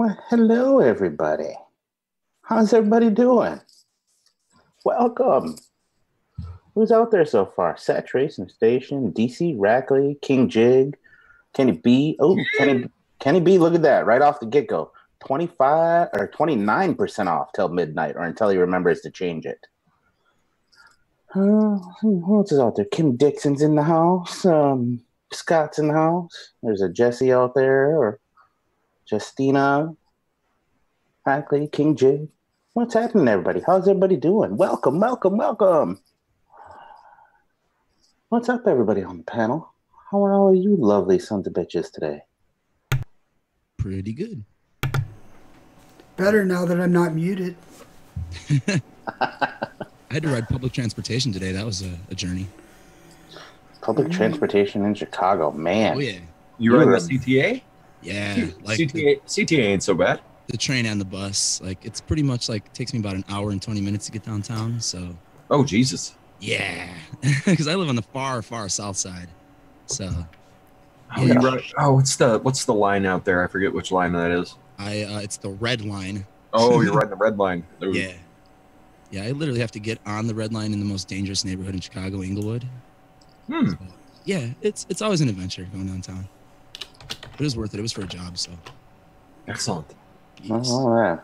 Well, hello, everybody. How's everybody doing? Welcome. Who's out there so far? Saturation Station, DC, Rackley, King Jig, Kenny B. Oh, Kenny B, look at that. Right off the get-go. 25 or 29% off till midnight or until he remembers to change it. Who else is out there? Kim Dixon's in the house. Scott's in the house. There's a Jesse out there or Justina, Rackley, King Jig. What's happening, everybody? How's everybody doing? Welcome, welcome, welcome. What's up, everybody on the panel? How are all of you lovely sons of bitches today? Pretty good. Better now that I'm not muted. I had to ride public transportation today. That was a journey. Public transportation in Chicago, man. Oh, yeah. You ride the CTA? Yeah. Like CTA ain't so bad. The train and the bus. Like, it's pretty much like, takes me about an hour and 20 minutes to get downtown. So. Oh, Jesus. Yeah. Because I live on the far, far south side. So. Oh, yeah. Right. Oh, what's the line out there? I forget which line that is. It's the red line. Oh, you're riding the red line. Ooh. Yeah. Yeah, I literally have to get on the red line in the most dangerous neighborhood in Chicago, Inglewood. So, yeah, it's always an adventure going downtown. But it was worth it. It was for a job, so. Excellent. Yes. All right.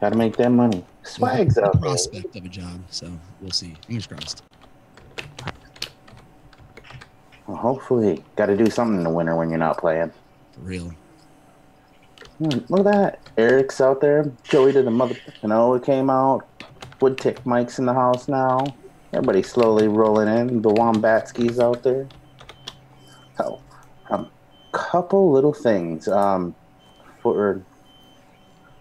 Gotta make that money. Swag's The up there. prospect of a job, so we'll see. Fingers crossed. Well, hopefully, gotta do something in the winter when you're not playing. For real. Look at that. Eric's out there. Joey to the motherfucking O came out. Woodtick Mike's in the house now. Everybody slowly rolling in. The Wombatskis out there. So, couple little things for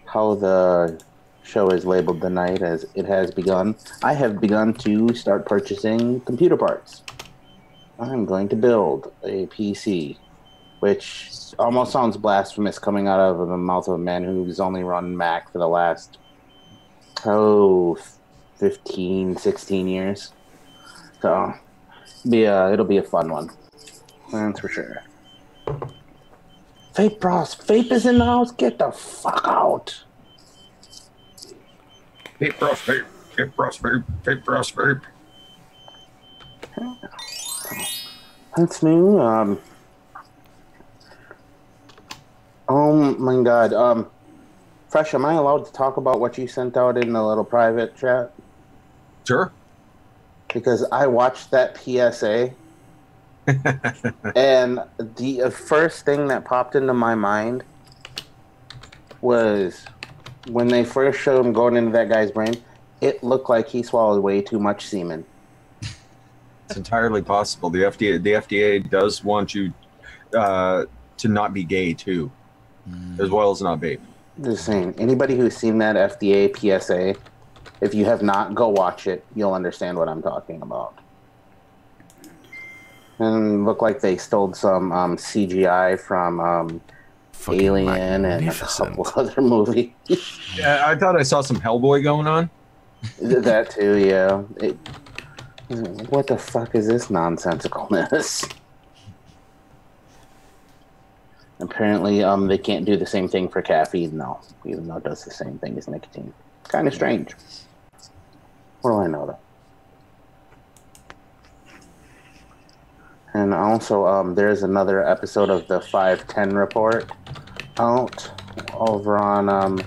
how the show is labeled tonight as it has begun. I have begun to start purchasing computer parts. I'm going to build a PC, which almost sounds blasphemous coming out of the mouth of a man who's only run Mac for the last 15, 16 years. So it'll be a fun one. That's for sure. Vape Bros, Vape is in the house. Get the fuck out. Vape Bros, Vape. Vape Bros, Vape. Vape Bros, Vape. That's new. Oh my god. Fresh, am I allowed to talk about what you sent out in the little private chat? Sure. Because I watched that PSA and the first thing that popped into my mind was when they first showed him going into that guy's brain, it looked like he swallowed way too much semen. It's entirely possible. The FDA does want you to not be gay too, as well as not vape. Just saying, anybody who's seen that FDA PSA, if you have not, go watch it. You'll understand what I'm talking about. And look like they stole some CGI from Alien and a couple other movies. Yeah, I thought I saw some Hellboy going on. That too, yeah. What the fuck is this nonsensicalness? Apparently, they can't do the same thing for caffeine, though, even though it does the same thing as nicotine. Kind of strange. What do I know, though? And also, there's another episode of the 510 Report out over on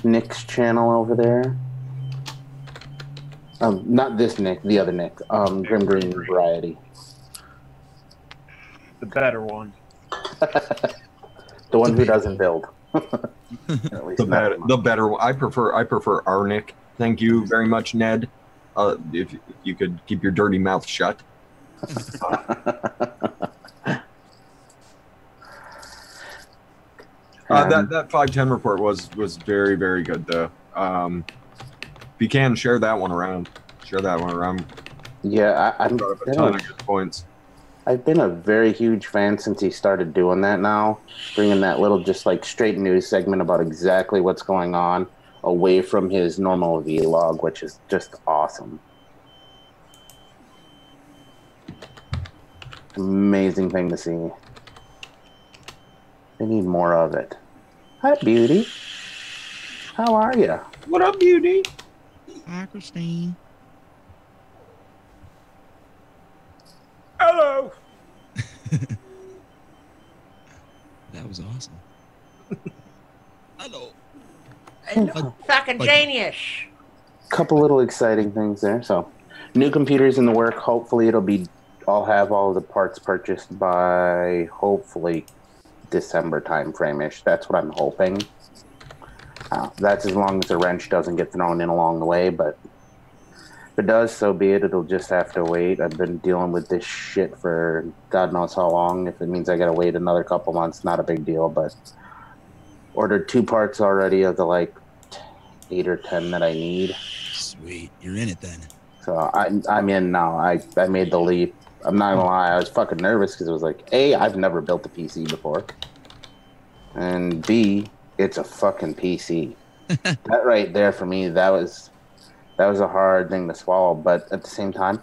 Nick's channel over there. Not this Nick, the other Nick. Grim Green Variety. The better one. The one who doesn't build. At least the better one. I prefer our Nick. Thank you very much, Ned. If you could keep your dirty mouth shut. That 510 report was very, very good though. If you can share that one around, Yeah, I'm a ton of good points. I've been a very huge fan since he started doing that now, bringing that little just like straight news segment about exactly what's going on away from his normal vlog, which is just awesome. Amazing thing to see. They need more of it. Hi, beauty. How are you? What up, beauty? Hi, Christine. Hello. That was awesome. Hello. Fucking genius. Couple little exciting things there. So, new computers in the work. Hopefully, I'll have all the parts purchased by hopefully December time frame-ish. That's what I'm hoping. That's as long as the wrench doesn't get thrown in along the way, but if it does, so be it. It'll just have to wait. I've been dealing with this shit for God knows how long. If it means I gotta wait another couple months, not a big deal, but ordered 2 parts already of the like 8 or 10 that I need. Sweet. You're in it then. So I'm in now. I made the leap. I'm not gonna lie, I was fucking nervous because it was like, A, I've never built a PC before. And B, it's a fucking PC. That right there for me, that was a hard thing to swallow. But at the same time,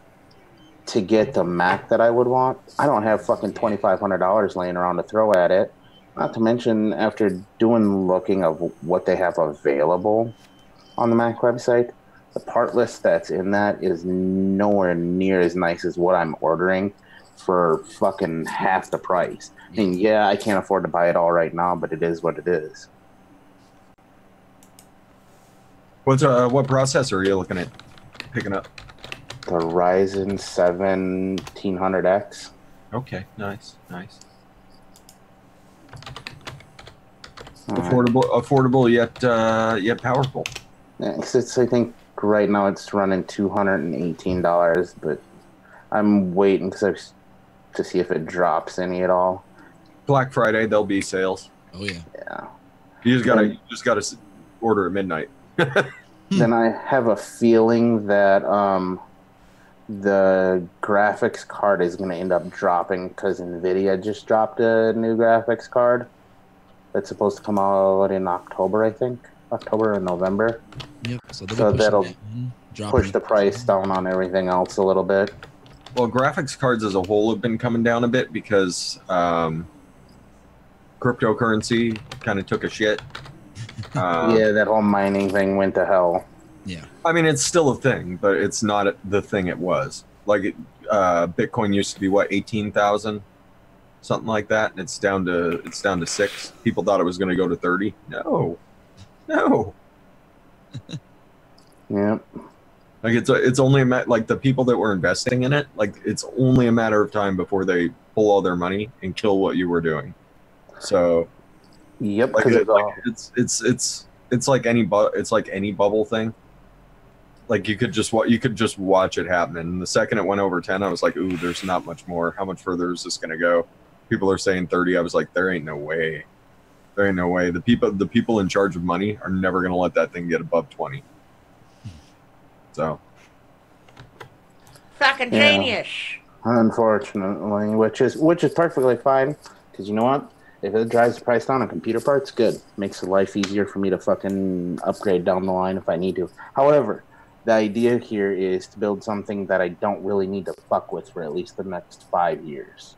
to get the Mac that I would want, I don't have fucking $2,500 laying around to throw at it. Not to mention, after looking of what they have available on the Mac website, the part list that's in that is nowhere near as nice as what I'm ordering for fucking half the price. I mean, yeah, I can't afford to buy it all right now, but it is what it is. What processor are you looking at picking up? The Ryzen 1700X. Okay, nice. Affordable yet powerful. Yeah, I think right now it's running $218, but I'm waiting to see if it drops any at all. Black Friday, there'll be sales. Oh yeah. Yeah. You just gotta order at midnight. Then I have a feeling that the graphics card is going to end up dropping because NVIDIA just dropped a new graphics card that's supposed to come out in October, I think. October or November. Yep. So that'll push the price down on everything else a little bit. Well, graphics cards as a whole have been coming down a bit because cryptocurrency kind of took a shit. Yeah, that whole mining thing went to hell. Yeah. I mean, it's still a thing, but it's not the thing it was. Like, Bitcoin used to be what, 18,000, something like that, and it's down to 6. People thought it was going to go to 30. No. Yep. Like it's only like the people that were investing in it. Like it's only a matter of time before they pull all their money and kill what you were doing. So. Yep. Like it's like any bubble thing. Like you could just watch it happen. And the second it went over 10, I was like, ooh, there's not much more. How much further is this gonna go? People are saying 30. I was like, there ain't no way. The people in charge of money are never gonna let that thing get above 20. So. Fucking genius. Unfortunately, which is perfectly fine, because you know what? If it drives the price down on computer parts, good. Makes the life easier for me to fucking upgrade down the line if I need to. However, the idea here is to build something that I don't really need to fuck with for at least the next 5 years.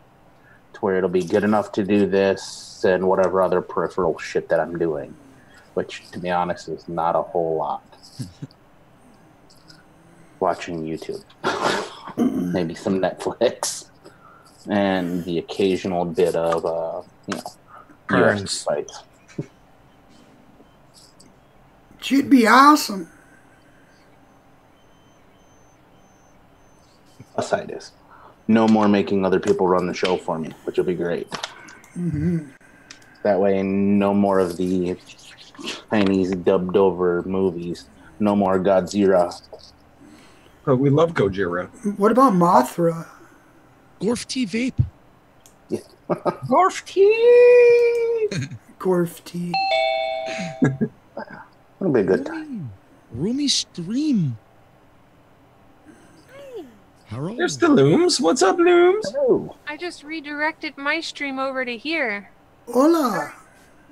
To where it'll be good enough to do this and whatever other peripheral shit that I'm doing. Which, to be honest, is not a whole lot. Watching YouTube. Maybe some Netflix. And the occasional bit of, UFC fights. Should be awesome. Aside is no more making other people run the show for me, which will be great. Mm-hmm. That way, no more of the Chinese dubbed over movies. No more Godzilla. But we love Gojira. What about Mothra? Gorf tea vape. Yeah. Gorf tea. Gorf tea. It'll be a good time. Roomy stream. Hello. There's the Looms. What's up, Looms? Hello. I just redirected my stream over to here. Hola.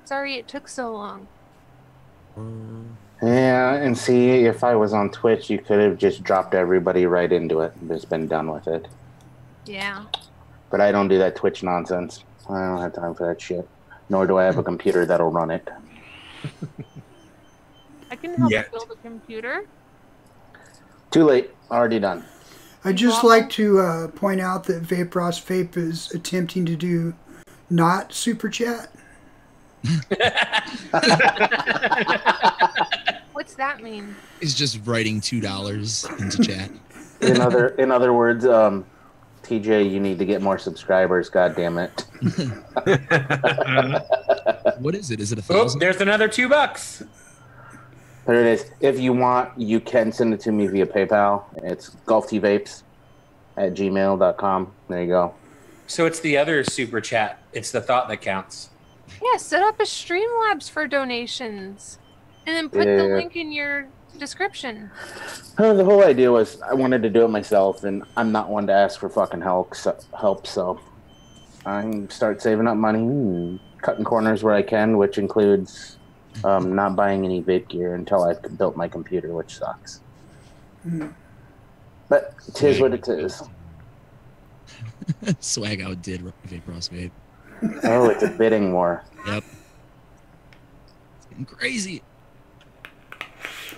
Sorry it took so long. Yeah, and see, if I was on Twitch, you could have just dropped everybody right into it and just been done with it. Yeah. But I don't do that Twitch nonsense. I don't have time for that shit. Nor do I have a computer that'll run it. I can help Yet. you build a computer. Too late. Already done. I'd just like to point out that Vapros Vape is attempting to do not super chat. What's that mean? He's just writing $2 into chat. In other words, TJ, you need to get more subscribers. God damn it. What is it? Is it Oh, 1,000? there's another $2. There it is. If you want, you can send it to me via PayPal. It's golftvapes@gmail.com. There you go. So it's the other super chat. It's the thought that counts. Yeah, set up a Streamlabs for donations. And then put the link in your description. The whole idea was I wanted to do it myself, and I'm not one to ask for fucking help, so I start saving up money and cutting corners where I can, which includes not buying any vape gear until I've built my computer, which sucks. But it is what it is. Swag outdid Vapros Vape. Oh, it's a bidding war. Yep. It's getting crazy.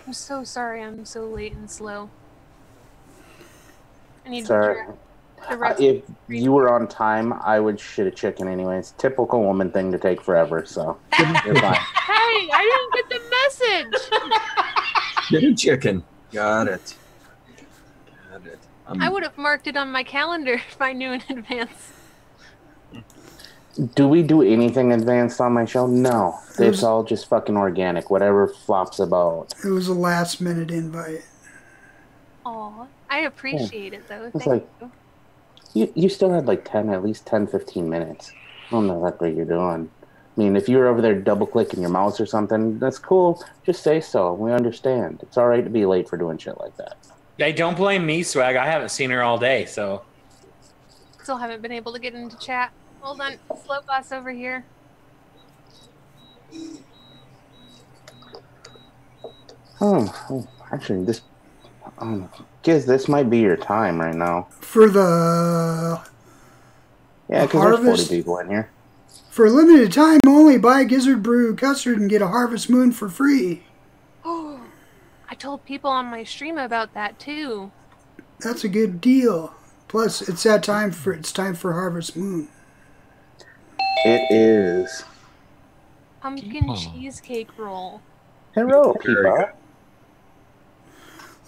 I'm so sorry I'm so late and slow. I need Sorry. the rest. If you were on time, I would shit a chicken anyways. Typical woman thing to take forever, so you're fine. Hey, I didn't get the message. Get a chicken. Got it. Got it. I would have marked it on my calendar if I knew in advance. Do we do anything advanced on my show? No. It's all just fucking organic. Whatever flops about. It was a last minute invite. Aw, I appreciate it though. It's Thank like- you. You still had like at least 10, 15 minutes. I don't know what you're doing. I mean, if you were over there double-clicking your mouse or something, that's cool. Just say so. We understand. It's all right to be late for doing shit like that. Hey, don't blame me, Swag. I haven't seen her all day, so. Still haven't been able to get into chat. Hold on, slow boss over here. Oh, actually, Giz, this might be your time right now. For the Yeah, because there's 40 harvest? people in here. For a limited time only, buy Gizzard Brew custard and get a Harvest Moon for free. Oh, I told people on my stream about that too. That's a good deal. Plus, it's time for Harvest Moon. It is. Pumpkin cheesecake roll. Hello, people.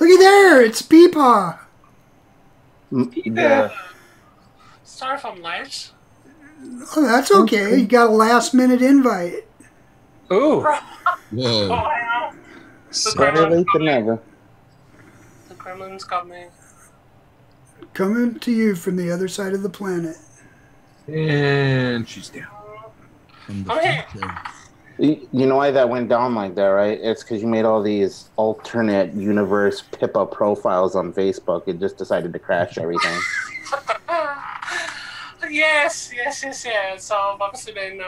Looky there, it's Peepaw. Yeah. Sorry if I'm late. Oh, that's okay. You got a last minute invite. Ooh. Whoa. Better late than never. The gremlins got me. Coming to you from the other side of the planet. And she's down. From the I'm here. future. You know why that went down like that, right? It's because you made all these alternate universe Pippa profiles on Facebook. It just decided to crash everything. Yes. So I've obviously been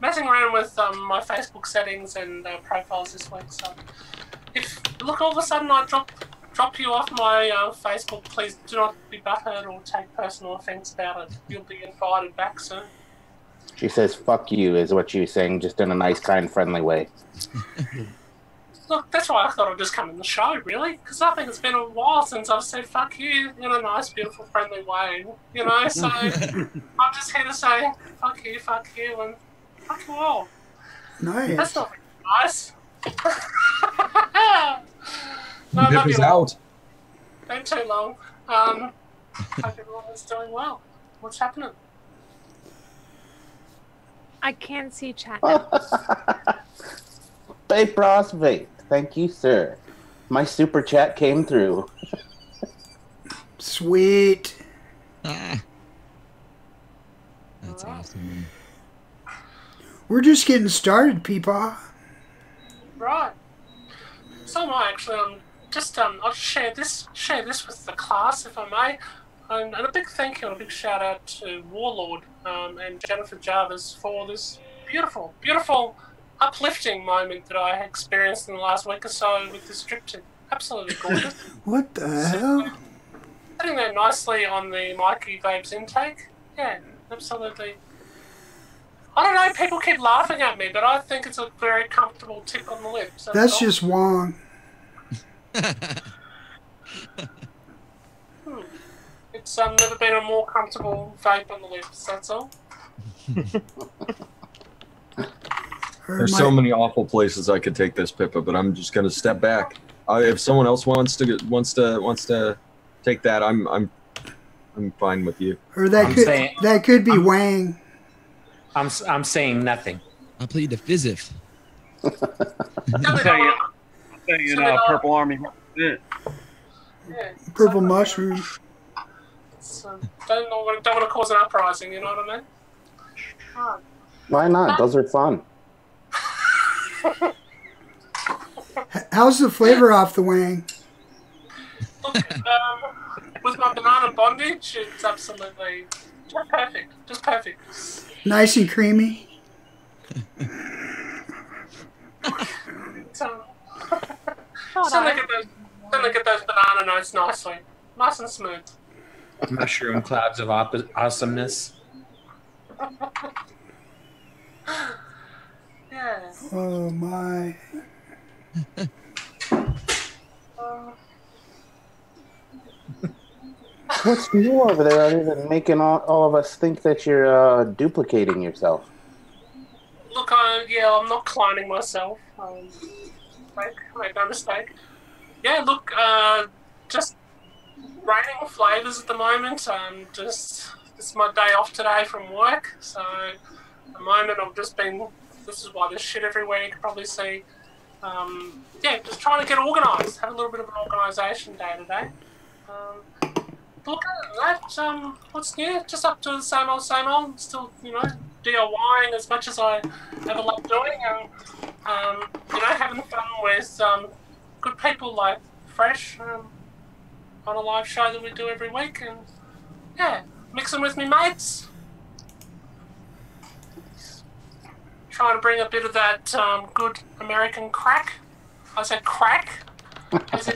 messing around with my Facebook settings and profiles this week. So if all of a sudden I drop you off my Facebook, please do not be butthurt or take personal offence about it. You'll be invited back soon. She says, fuck you, is what she's saying, just in a nice, kind, friendly way. Look, that's why I thought I'd just come in the show, really, because I think it's been a while since I've said fuck you in a nice, beautiful, friendly way, you know, so I'm just here to say fuck you, and fuck you all. Nice. That's not very nice. No, Pip is out. Been too long. Hope everyone is doing well. What's happening? I can't see chat now. Vape Ross Vape. Thank you, sir. My super chat came through. Sweet. Ah. That's awesome. We're just getting started, Peepaw. Right. So am I actually. I'll share this with the class if I may. And a big thank you and a big shout out to Warlord and Jennifer Jarvis for this beautiful, beautiful, uplifting moment that I experienced in the last week or so with this drip tip. Absolutely gorgeous. What the hell? Sitting there nicely on the Mikey Vapes intake. Yeah, absolutely. I don't know, people keep laughing at me, but I think it's a very comfortable tip on the lips. That's just Wong. It's never been a more comfortable vape on the lips, that's all. There's so many awful places I could take this, Pippa, but I'm just gonna step back. If someone else wants to take that, I'm fine with you. Or that could be Wang. I'm saying nothing. I plead the fifth. I'm saying Purple Army. Yeah, Purple mushroom. Don't want to cause an uprising, you know what I mean? Right. Why not? Those are fun. How's the flavor off the Wang? Look, with my banana bondage, it's absolutely just perfect. Just perfect. Nice and creamy. So look at those banana notes nicely. Nice and smooth. Mushroom clouds of awesomeness. Yeah. Oh my. What's new over there other than making all of us think that you're duplicating yourself? Look, yeah, I'm not cloning myself. Make no mistake. Yeah, look, just raining flavors at the moment. It's my day off today from work, so at the moment I've just been. This is why there's shit everywhere. You can probably see. Yeah, just trying to get organised. Have a little bit of an organisation day today. Look at that. What's new? Just up to the same old, same old. Still, DIYing as much as I ever loved doing, and having fun with good people like Fresh on a live show that we do every week, and yeah, mixing with me mates. Trying to bring a bit of that good American crack. I said crack, as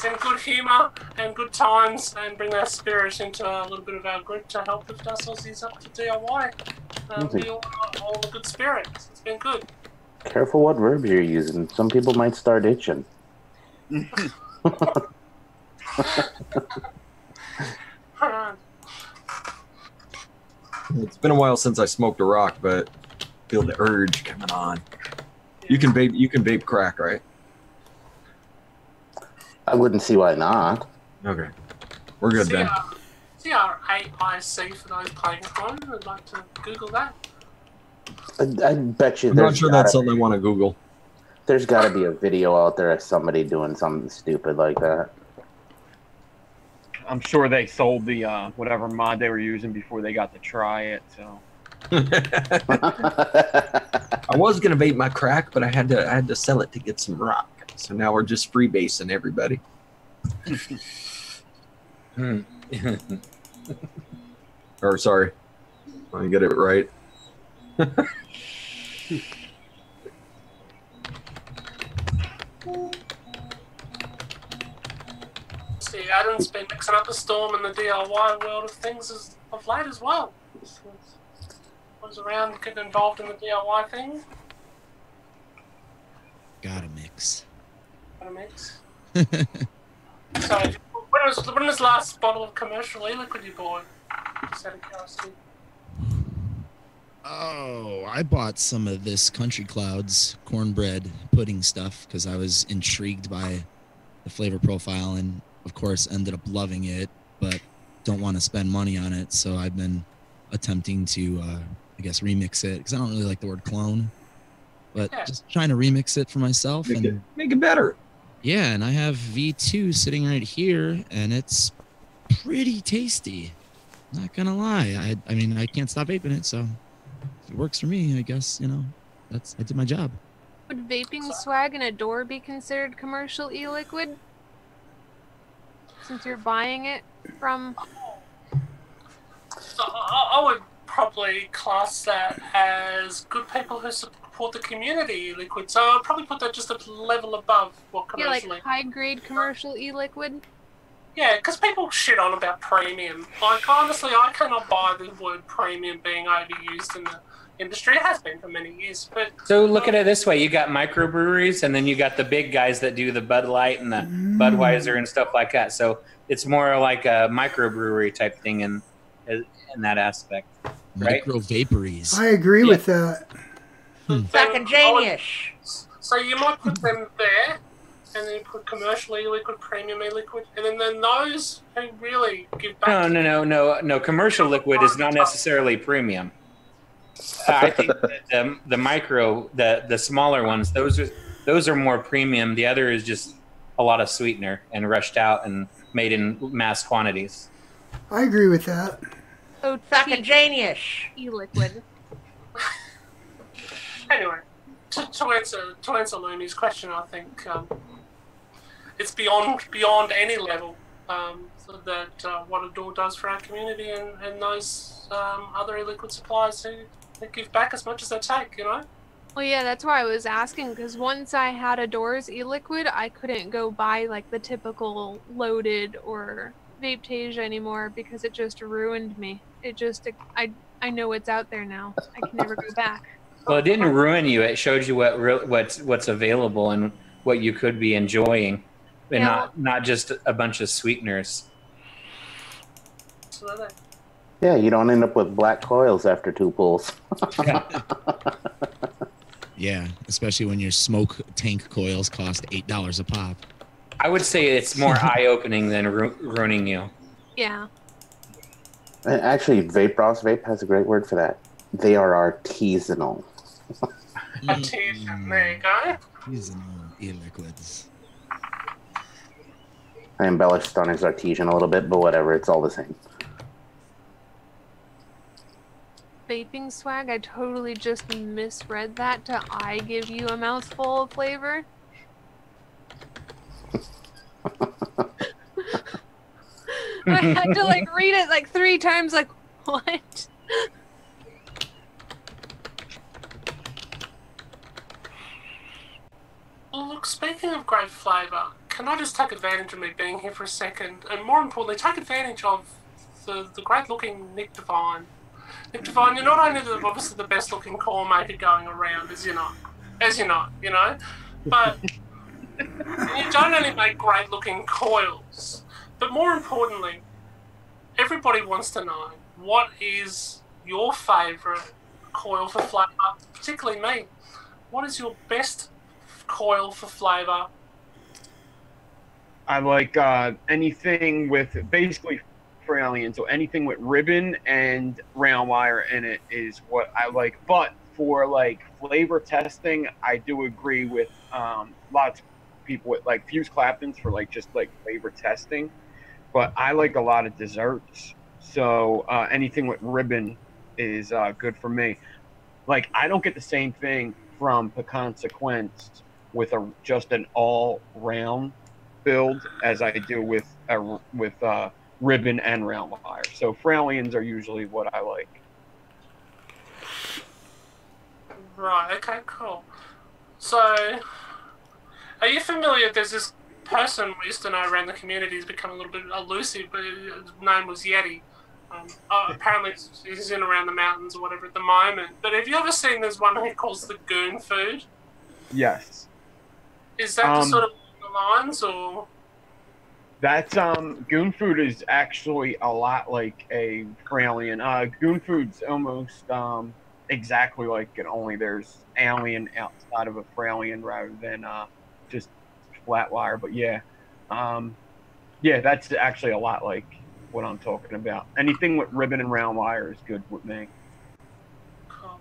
in good humour and good times, and bring that spirit into a little bit of our group to help lift us Aussies up to DIY. We all the good spirits. It's been good. Careful what verbs you're using. Some people might start itching. It's been a while since I smoked a rock, but feel the urge coming on. You can vape crack, right? I wouldn't see why not. Okay. We're good then. CRAIC for those playing at home. I'd like to Google that. I bet you I'm not sure that's something I want to Google. There's got to be a video out there of somebody doing something stupid like that. I'm sure they sold the whatever mod they were using before they got to try it. So I was gonna vape my crack, but I had to sell it to get some rock. So now we're just freebasing everybody. Or sorry, let me get it right. See, Adam's been mixing up a storm in the DIY world of things of late as well. Was around getting involved in the DIY thing. Gotta mix. Gotta mix. So, when was the last bottle of commercial Eliquid you bought? Just out of curiosity. Oh, I bought some of this Country Clouds cornbread pudding stuff because I was intrigued by the flavor profile and, of course, ended up loving it, but don't want to spend money on it. So I've been attempting to, I guess, remix it because I don't really like the word clone, but just trying to remix it for myself and make it better. Yeah, and I have V2 sitting right here, and it's pretty tasty. Not gonna lie. I mean, I can't stop vaping it, so if it works for me, I guess, I did my job. Would Vaping Swag and Adore be considered commercial e-liquid? Since you're buying it from... So I would probably class that as good people who support the community liquid. So I'd probably put that just a level above what commercially. Yeah, like high-grade commercial e-liquid? Yeah, because people shit on about premium. Like, honestly, I cannot buy the word premium being overused in the industry. It has been for many years. But So look at it this way: you got microbreweries, and then you got the big guys that do the Bud Light and the Budweiser and stuff like that. So it's more like a microbrewery type thing in that aspect, right? Micro vapories. I agree with that. Fucking genius. So you might put them there, and then you put commercial e-liquid, premium e-liquid, and then those who really give back. No. Commercial liquid is not necessarily premium. I think that the micro, the smaller ones, those are more premium. The other is just a lot of sweetener and rushed out and made in mass quantities. I agree with that. Oh, Fucking genius. E-liquid. Anyway, to answer Looney's question, I think it's beyond any level that what Adore does for our community and those other e-liquid suppliers who give back as much as they take, you know? Well, yeah, that's why I was asking, because once I had Adore's e-liquid, I couldn't go buy like the typical loaded or Vapetasia anymore because it just ruined me. I know it's out there now. I can never go back. Well, it didn't ruin you. It showed you what's available and what you could be enjoying, and not just a bunch of sweeteners. Absolutely. Yeah, you don't end up with black coils after 2 pulls. Yeah, especially when your smoke tank coils cost $8 a pop. I would say it's more eye-opening than ruining you. Yeah. And actually, Vape Ross Vape has a great word for that. They are artisanal. Artisan, there you go. Artisanal e-liquids. I embellished on his artesian a little bit, but whatever, it's all the same. Vaping Swag, I totally just misread that to I give you a mouthful of flavor. I had to like read it like 3 times, like, what? Look, speaking of great flavour, can I just take advantage of me being here for a second, and more importantly, take advantage of the great-looking Nick Devine. Nick Devine, you're not only obviously the best-looking coil maker going around, as you're not, you know, but you don't only make great-looking coils, but more importantly, everybody wants to know, what is your favourite coil for flavour, particularly me? What is your best coil for flavour? I like anything with basically Fralian, so anything with ribbon and round wire in it is what I like. But for like flavor testing, I do agree with lots of people with like Fuse Claptons for like just like flavor testing. But I like a lot of desserts, so anything with ribbon is good for me. Like I don't get the same thing from Pecan Sequence with just an all-round build as I do with ribbon and round wire. So Fralians are usually what I like. Right, okay, cool. So, are you familiar, there's this person we used to know around the community who's become a little bit elusive, but his name was Yeti. Apparently he's in around the mountains or whatever at the moment. But have you ever seen there's one he calls the goon food? Yes. Is that the sort of the lines, or? That's goon food is actually a lot like a Fralian. Goon food's almost exactly like it, only there's alien outside of a Fralian rather than just flat wire. But yeah, yeah, that's actually a lot like what I'm talking about. Anything with ribbon and round wire is good with me. Cool.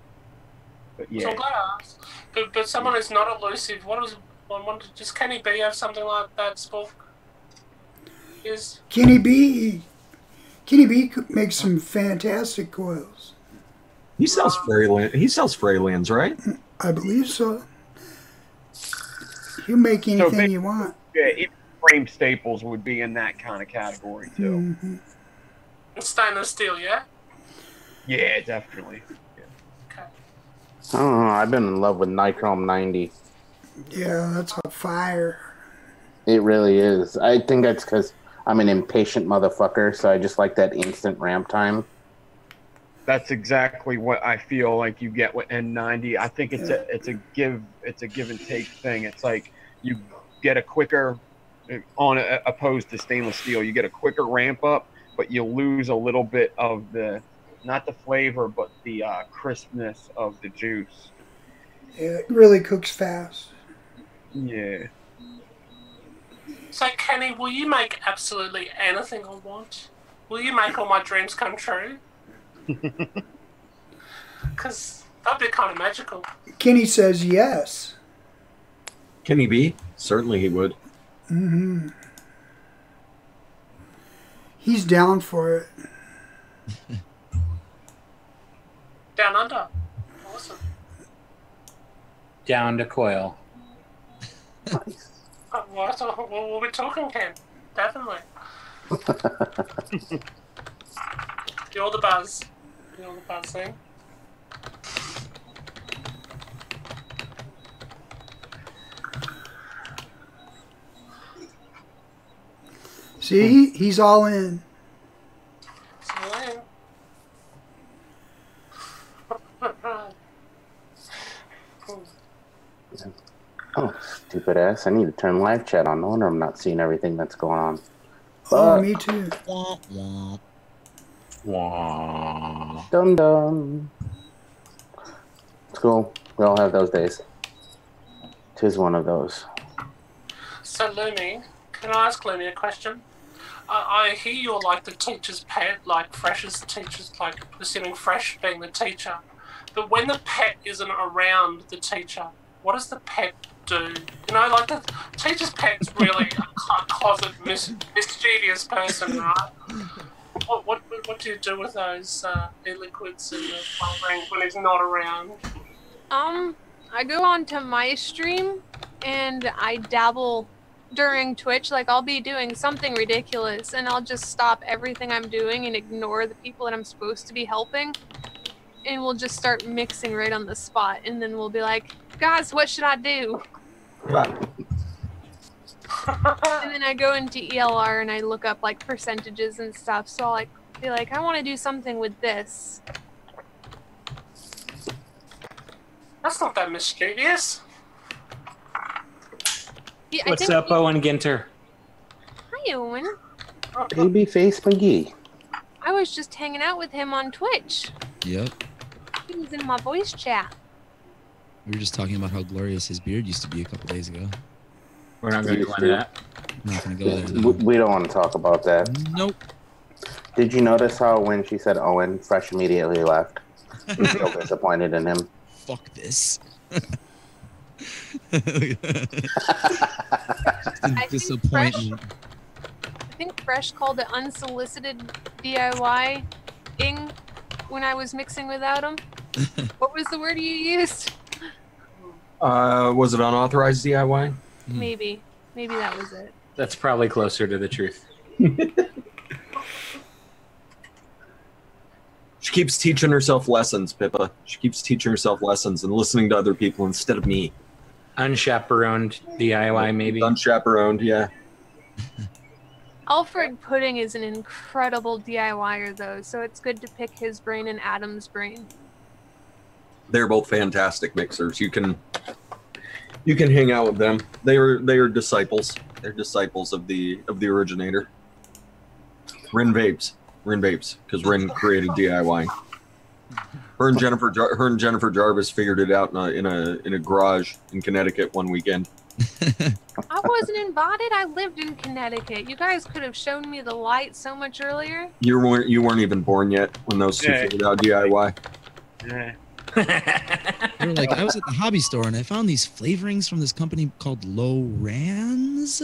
But yeah. So I'm glad I asked. But someone who's not elusive, does Kenny B have something like that, Spook? Kenny B makes some fantastic coils. He sells Fralians, right? I believe so. He'll make anything you want. Yeah, even frame staples would be in that kind of category too. Mm-hmm. Stainless steel, yeah? Yeah, definitely. Yeah. Okay. I don't know, I've been in love with Nichrome 90. Yeah, that's a fire. It really is. I think that's because I'm an impatient motherfucker, so I just like that instant ramp time. That's exactly what I feel like you get with N90. I think it's a give and take thing. It's like you get a quicker opposed to stainless steel. You get a quicker ramp up, but you lose a little bit of the not the flavor, but the crispness of the juice. It really cooks fast. Yeah. So, Kenny, will you make absolutely anything I want? Will you make all my dreams come true? Because that'd be kind of magical. Kenny says yes. Can he be? Certainly he would. Mm-hmm. He's down for it. Down under. Awesome. Down to Coil. What? We'll be talking, Ken. Definitely. You're the buzz. You're the buzz thing. See, he's all in. Oh, stupid ass. I need to turn live chat on. No wonder I'm not seeing everything that's going on. Oh, me too. Wah, wah. Wow. Dum dum. It's cool. We all have those days. 'Tis one of those. So, Lumi, can I ask Lumi a question? I hear you're like the teacher's pet, like Fresh is the teacher's, like, assuming Fresh being the teacher. But when the pet isn't around the teacher, what does the pet do? You know, like the teacher's pet's really a closet mischievous person, right? What do you do with those e-liquids in the flavoring when he's not around? I go onto my stream and I dabble during Twitch. Like, I'll be doing something ridiculous and I'll just stop everything I'm doing and ignore the people that I'm supposed to be helping. And we'll just start mixing right on the spot. And then we'll be like, guys, what should I do? And then I go into ELR and I look up like percentages and stuff. So I'll like be like, I want to do something with this. That's not that mischievous. Yeah, What's up, Owen Ginter? Hi, Owen. Babyface McGee. I was just hanging out with him on Twitch. Yep. He was in my voice chat. We were just talking about how glorious his beard used to be a couple days ago. We're not going to go into that. I'm not going to go there. No. We don't want to talk about that. Nope. Did you notice how when she said Owen, Fresh immediately left? He's still disappointed in him. Fuck this. Disappointment. I think Fresh called it unsolicited DIY-ing when I was mixing without him. What was the word you used? Was it unauthorized DIY? Maybe that was it. That's probably closer to the truth. She keeps teaching herself lessons, Pippa. She keeps teaching herself lessons and listening to other people instead of me. Unchaperoned DIY, maybe. Unchaperoned, yeah. Alfred Pudding is an incredible DIYer, though, so it's good to pick his brain and Adam's brain. They're both fantastic mixers. You can hang out with them. They are disciples. They're disciples of the originator. Rin Vapes, because Rin created DIY. Her and Jennifer Jarvis figured it out in a garage in Connecticut one weekend. I wasn't invited. I lived in Connecticut. You guys could have shown me the light so much earlier. You weren't even born yet when those two figured out DIY. Yeah. They were like, I was at the hobby store and I found these flavorings from this company called Lowrans.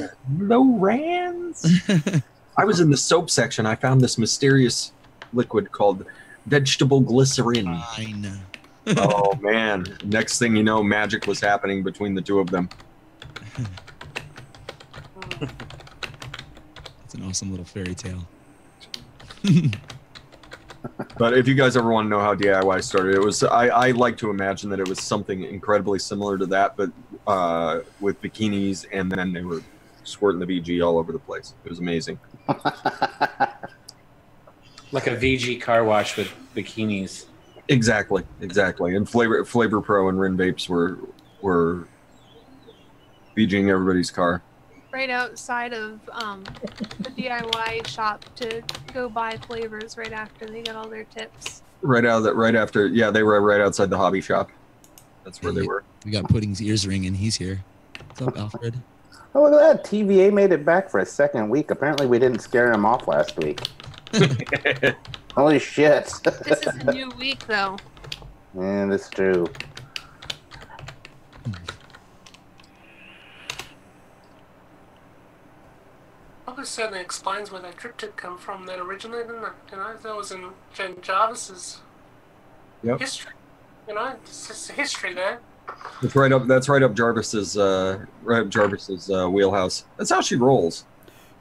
I was in the soap section. I found this mysterious liquid called vegetable glycerin. Fine. Oh man! Next thing you know, magic was happening between the two of them. It's an awesome little fairy tale. But if you guys ever want to know how DIY started, it was I like to imagine that it was something incredibly similar to that, but with bikinis, and then they were squirting the BG all over the place. It was amazing. Like a VG car wash with bikinis. Exactly. And Flavor Pro and Rin Vapes were VGing everybody's car. Right outside of the DIY shop to go buy flavors right after they get all their tips. Right after, they were right outside the hobby shop. That's where they were. We got Pudding's ears ringing. He's here. What's up, Alfred? Oh, look at that. TVA made it back for a second week. Apparently we didn't scare him off last week. Holy shit. This is a new week, though. Yeah, that's true. Probably certainly explains where that drip tip come from then originally, didn't it? You know, that was in Jen Jarvis's history. You know, it's just a history there. It's right up. That's right up Jarvis's wheelhouse. That's how she rolls.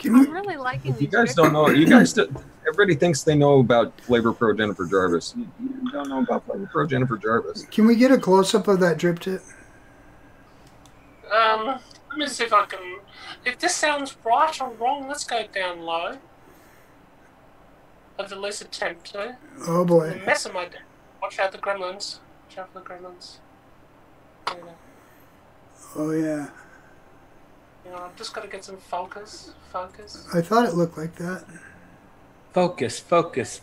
I'm really liking these. You guys don't know. Everybody thinks they know about Flavor Pro Jennifer Jarvis. You don't know about Flavor Pro Jennifer Jarvis. Can we get a close up of that drip tip? Let me see if I can. If this sounds right or wrong, let's go down low. I'll at least attempt to. Oh boy. I'm messing my. Watch out the gremlins. Watch out for the gremlins. There you go. Oh yeah. You know, I've just got to get some focus. Focus. I thought it looked like that. Focus. Focus.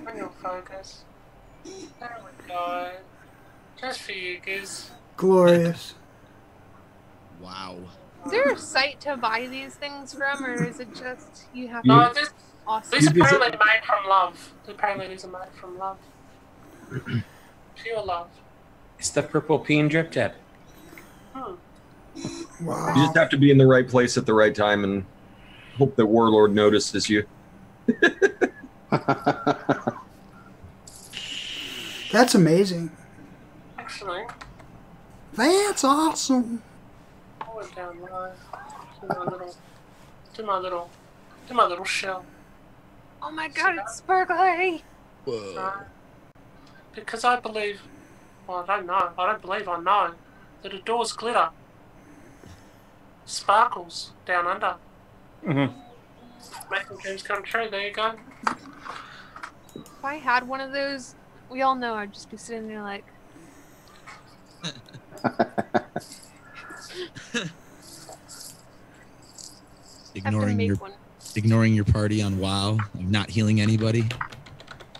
Bring your focus. There we go. Just for you, Giz. Glorious. Wow. Is there a site to buy these things from, or is it just you have No, to? this, Awesome. these are apparently made from love. Apparently these are made from love. Pure love. It's the purple peen drip tip. Wow. You just have to be in the right place at the right time and hope that Warlord notices you. That's amazing. Actually, That's awesome. I went down low. Do my little shell. Oh my god, it's sparkly! Whoa. Because I believe, well, I don't believe, I know that adores glitter. Sparkles down under. Mm-hmm. Making dreams come true, there you go. If I had one of those, we all know I'd just be sitting there like, ignoring your party on WoW, like not healing anybody,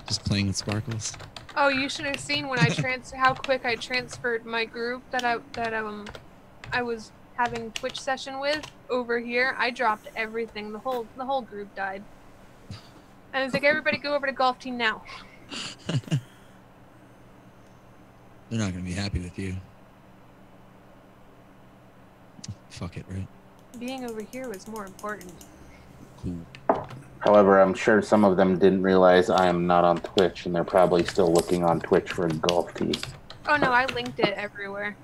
just playing with sparkles. oh, you should have seen when I how quick I transferred my group that I was having Twitch session with over here. I dropped everything. The whole group died. And I was like, everybody go over to golf team now. They're not gonna be happy with you. Fuck it, right? Being over here was more important. Cool. However, I'm sure some of them didn't realize I am not on Twitch, and they're probably still looking on Twitch for a golf tee. Oh no, I linked it everywhere.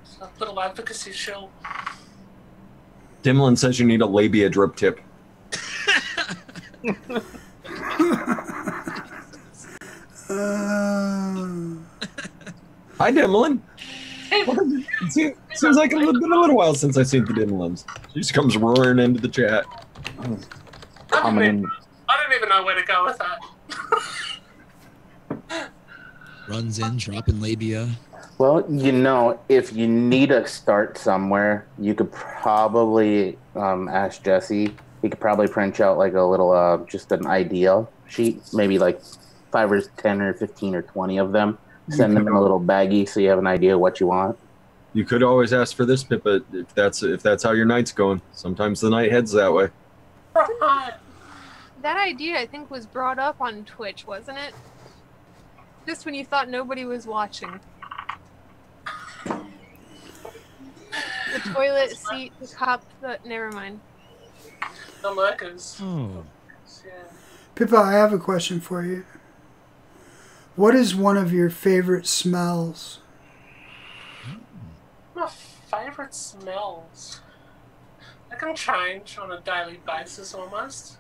It's a little advocacy show. Dimlin says you need a labia drip tip. Hi, Dimlin. It seems like been a little while since I've seen the Dimlins. She just comes roaring into the chat. I don't even know where to go with that. Runs in, dropping labia. Well, you know, if you need to start somewhere, you could probably ask Jesse. He could probably print out like a little, just an idea sheet, maybe like 5 or 10 or 15 or 20 of them. Send them in a little baggie so you have an idea what you want. You could always ask for this, Pippa, if that's how your night's going. Sometimes the night heads that way. That idea, I think, was brought up on Twitch, wasn't it? Just when you thought nobody was watching. The toilet seat, the cup, never mind. The lurkers. Oh. Yeah. Pippa, I have a question for you. What is one of your favorite smells? My favourite smells. They can change on a daily basis almost.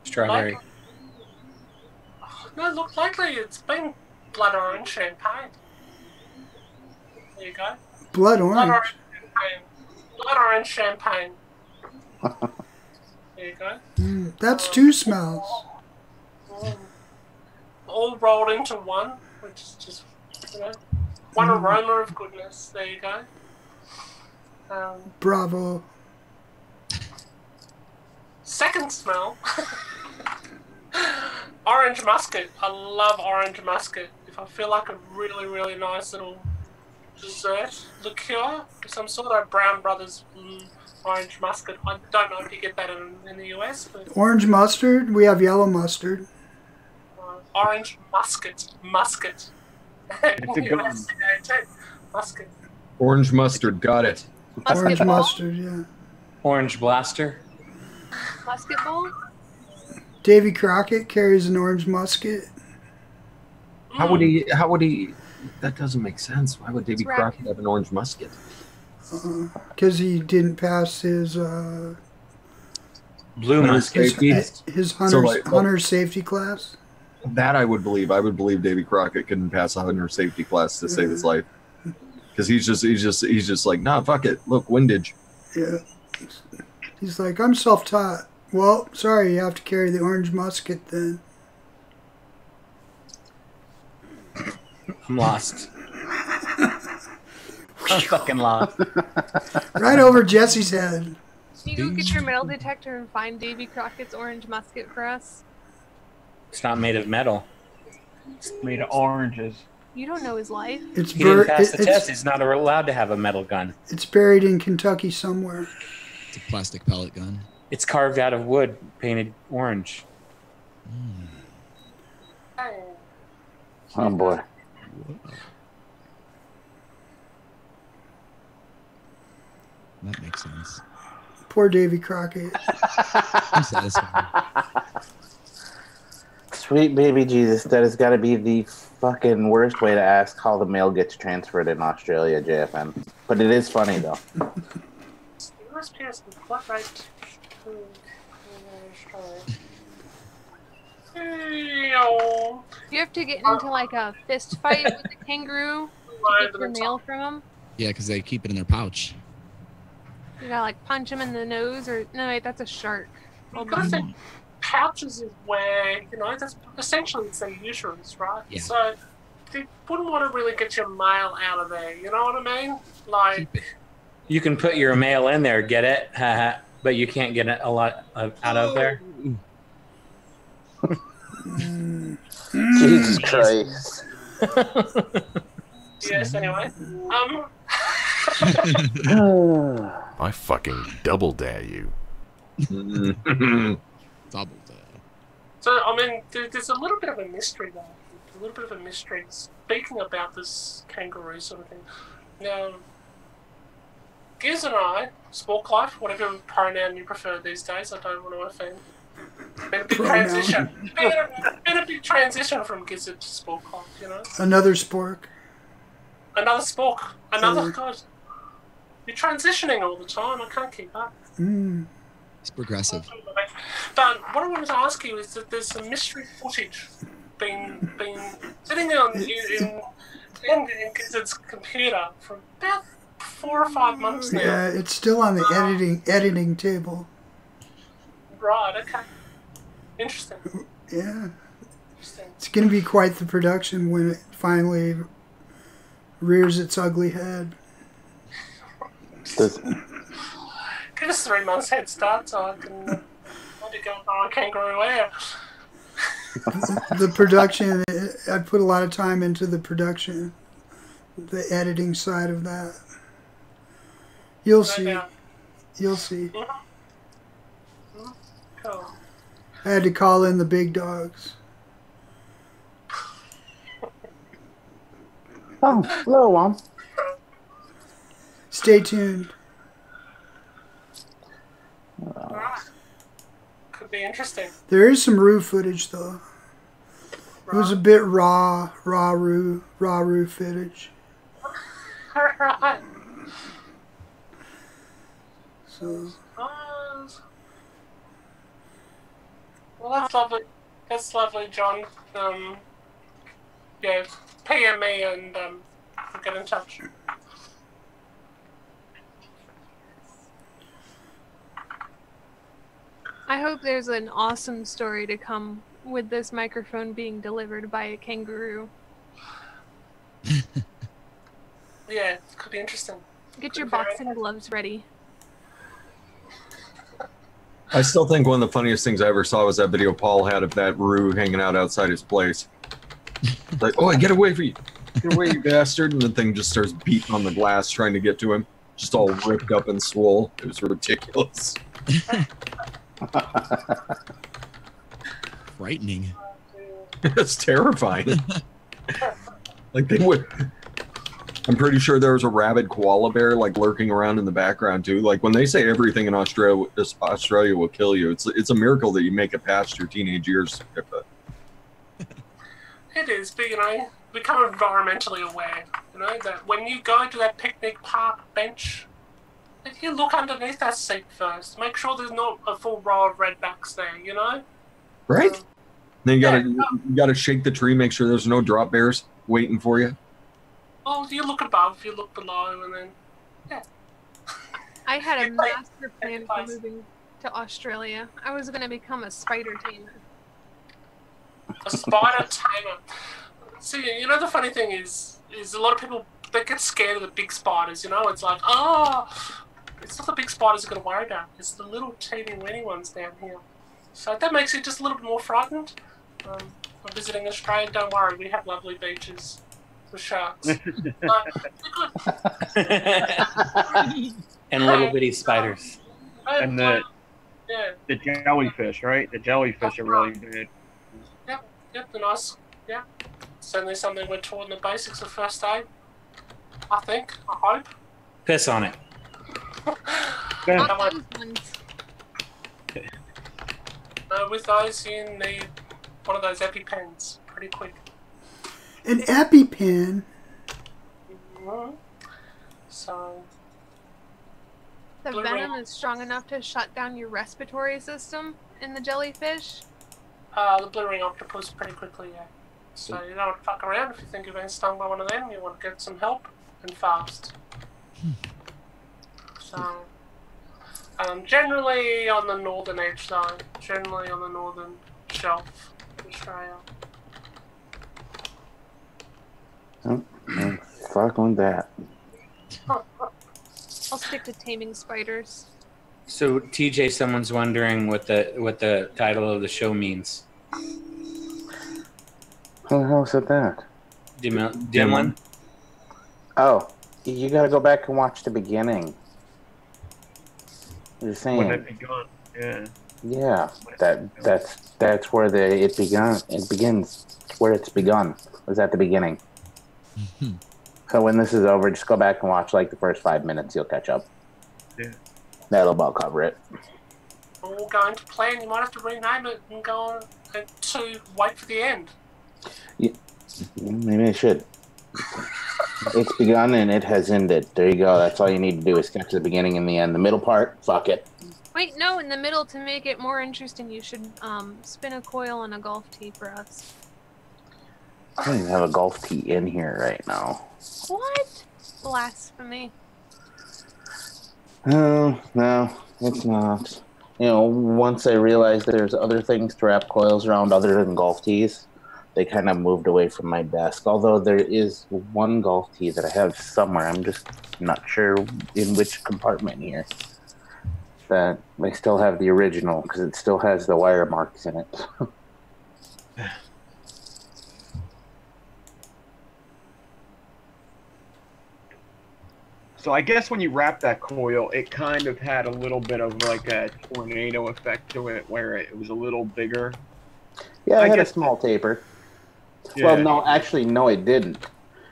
Strawberry. No, look, lately it's been blood orange champagne. There you go. Blood Blood orange. orange champagne. Blood orange champagne. There you go. That's two smells. All rolled into one, which is just, you know, one aroma of goodness. There you go. Bravo. Second smell. Orange musket. I love orange musket. If I feel like a really, really nice little dessert liqueur of some sort, like Brown Brothers orange musket. I don't know if you get that in the US. But, Orange mustard. We have yellow mustard. orange musket. Musket. It's a gun. Musket. Orange mustard, got it. Orange Musketball? mustard, yeah. Orange blaster. Musketball? Davy Crockett carries an orange musket. How would he? That doesn't make sense. Why would Davy It's Crockett have an orange musket? Because he didn't pass his Blue musket. his So, hunter safety class. That I would believe. I would believe Davy Crockett couldn't pass a hunter safety class to save his life. Because he's just like, nah, fuck it. Look, windage. Yeah. He's like, I'm self-taught. Well, sorry, you have to carry the orange musket then. I'm lost. I'm fucking lost. Right over Jesse's head. Can you go get your metal detector and find Davy Crockett's orange musket for us? It's not made of metal. It's made of oranges. You don't know his life. It's He didn't pass the it's, test. He's not allowed to have a metal gun. it's buried in Kentucky somewhere. It's a plastic pellet gun. It's carved out of wood, painted orange. Oh boy. That makes sense. Poor Davy Crockett. I'm satisfied. Sweet baby Jesus, that has got to be the fucking worst way to ask how the mail gets transferred in Australia, JFN. But it is funny though. USPS what right? You have to get into like a fist fight with the kangaroo to get your mail from him. Yeah, because they keep it in their pouch. You gotta like punch him in the nose, or no, wait, that's a shark. You've got to think pouches is where, you know, that's essentially it's their uterus, right? Yeah. So you wouldn't want to really get your mail out of there, you know what I mean? Like, Keep it. You can put your mail in there, get it, but you can't get it a lot out of there. Jesus Christ. yes, anyway. I fucking double dare you. Double dare. So, I mean, there's a little bit of a mystery though. A little bit of a mystery. Speaking about this kangaroo sort of thing. Now, Giz and I, Spork Life, whatever pronoun you prefer these days, I don't want to offend. Been a big transition. Been a big transition from Gizzard to Spork Life, you know? Another spork. Another Spork. Another, God. You're transitioning all the time, I can't keep up. It's progressive. But what I wanted to ask you is that there's some mystery footage been sitting in Gizzard's computer for about 4 or 5 months now. Yeah, it's still on the editing table. Right, okay. Interesting. Yeah. Interesting. It's going to be quite the production when it finally rears its ugly head. Give us 3 months head start so I can maybe go on kangaroo air. The production, I put a lot of time into the production, the editing side of that. You'll see. You'll see. Cool. I had to call in the big dogs. Oh, hello, Mom. Stay tuned. Alright. Could be interesting. There is some Roo footage though. It was a bit raw Roo footage. Alright. So Well, that's lovely. That's lovely, John. Yeah, PM me and we'll get in touch. I hope there's an awesome story to come with this microphone being delivered by a kangaroo. Yeah, it could be interesting. Get your boxing gloves ready. I still think one of the funniest things I ever saw was that video Paul had of that Roo hanging out outside his place. Like, oh, get away from you. Get away, you bastard. And the thing just starts beating on the glass trying to get to him. Just all ripped up and swole. It was ridiculous. Frightening. It's terrifying. Like they would. I'm pretty sure there was a rabid koala bear like lurking around in the background too. Like when they say everything in Australia will kill you, it's a miracle that you make it past your teenage years. It is, but you know, become environmentally aware. You know that when you go to that picnic park bench, if you look underneath that seat first, make sure there's not a full row of redbacks there. You know. Right. Then you gotta shake the tree, make sure there's no drop bears waiting for you. Well, you look above, you look below, and then, yeah. I had a master plan for moving to Australia. I was going to become a spider tamer. A spider tamer. See, you know, the funny thing is a lot of people, they get scared of the big spiders, you know? It's like, oh, it's not the big spiders you're going to worry about. It's the little teeny-weeny ones down here. So that makes you just a little bit more frightened. I'm visiting Australia, don't worry, we have lovely beaches. The sharks. And little bitty spiders. And the jellyfish, right? The jellyfish are really good. Yep, they're nice. Yeah. Certainly something we're taught in the basics of first aid. I think. I hope. Piss on it. Not those ones. With those, you need one of those EpiPens pretty quick. An EpiPen? So... The venom is strong enough to shut down your respiratory system in the jellyfish? The blue ring octopus pretty quickly, yeah. So you don't want to fuck around. If you think you've been stung by one of them, you want to get some help and fast. So... generally on the northern edge though. Generally on the northern shelf of Australia. Oh, fuck on that. I'll stick to taming spiders. So TJ, someone's wondering what the title of the show means. How the hell is it that? Dimlin? Oh, you gotta go back and watch the beginning. You're saying. When it begun, yeah. Yeah, that's where it begins. Where it's begun. Was at the beginning. So when this is over, just go back and watch like the first 5 minutes. You'll catch up. Yeah. That'll about cover it. All going to plan. You might have to rename it and go on to wait for the end. Yeah, maybe I should. It's begun and it has ended. There you go. That's all you need to do is catch the beginning and the end. The middle part, fuck it. Wait, no, in the middle, to make it more interesting, you should spin a coil and a golf tee for us. I don't even have a golf tee in here right now. What? Blasphemy. Oh, no, it's not. You know, once I realized there's other things to wrap coils around other than golf tees, they kind of moved away from my desk. Although there is one golf tee that I have somewhere. I'm just not sure in which compartment here. That I still have the original because it still has the wire marks in it. So I guess when you wrap that coil, it kind of had a little bit of like a tornado effect to it, where it was a little bigger. Yeah, I had a small taper. Yeah. Well, no, actually, no, it didn't.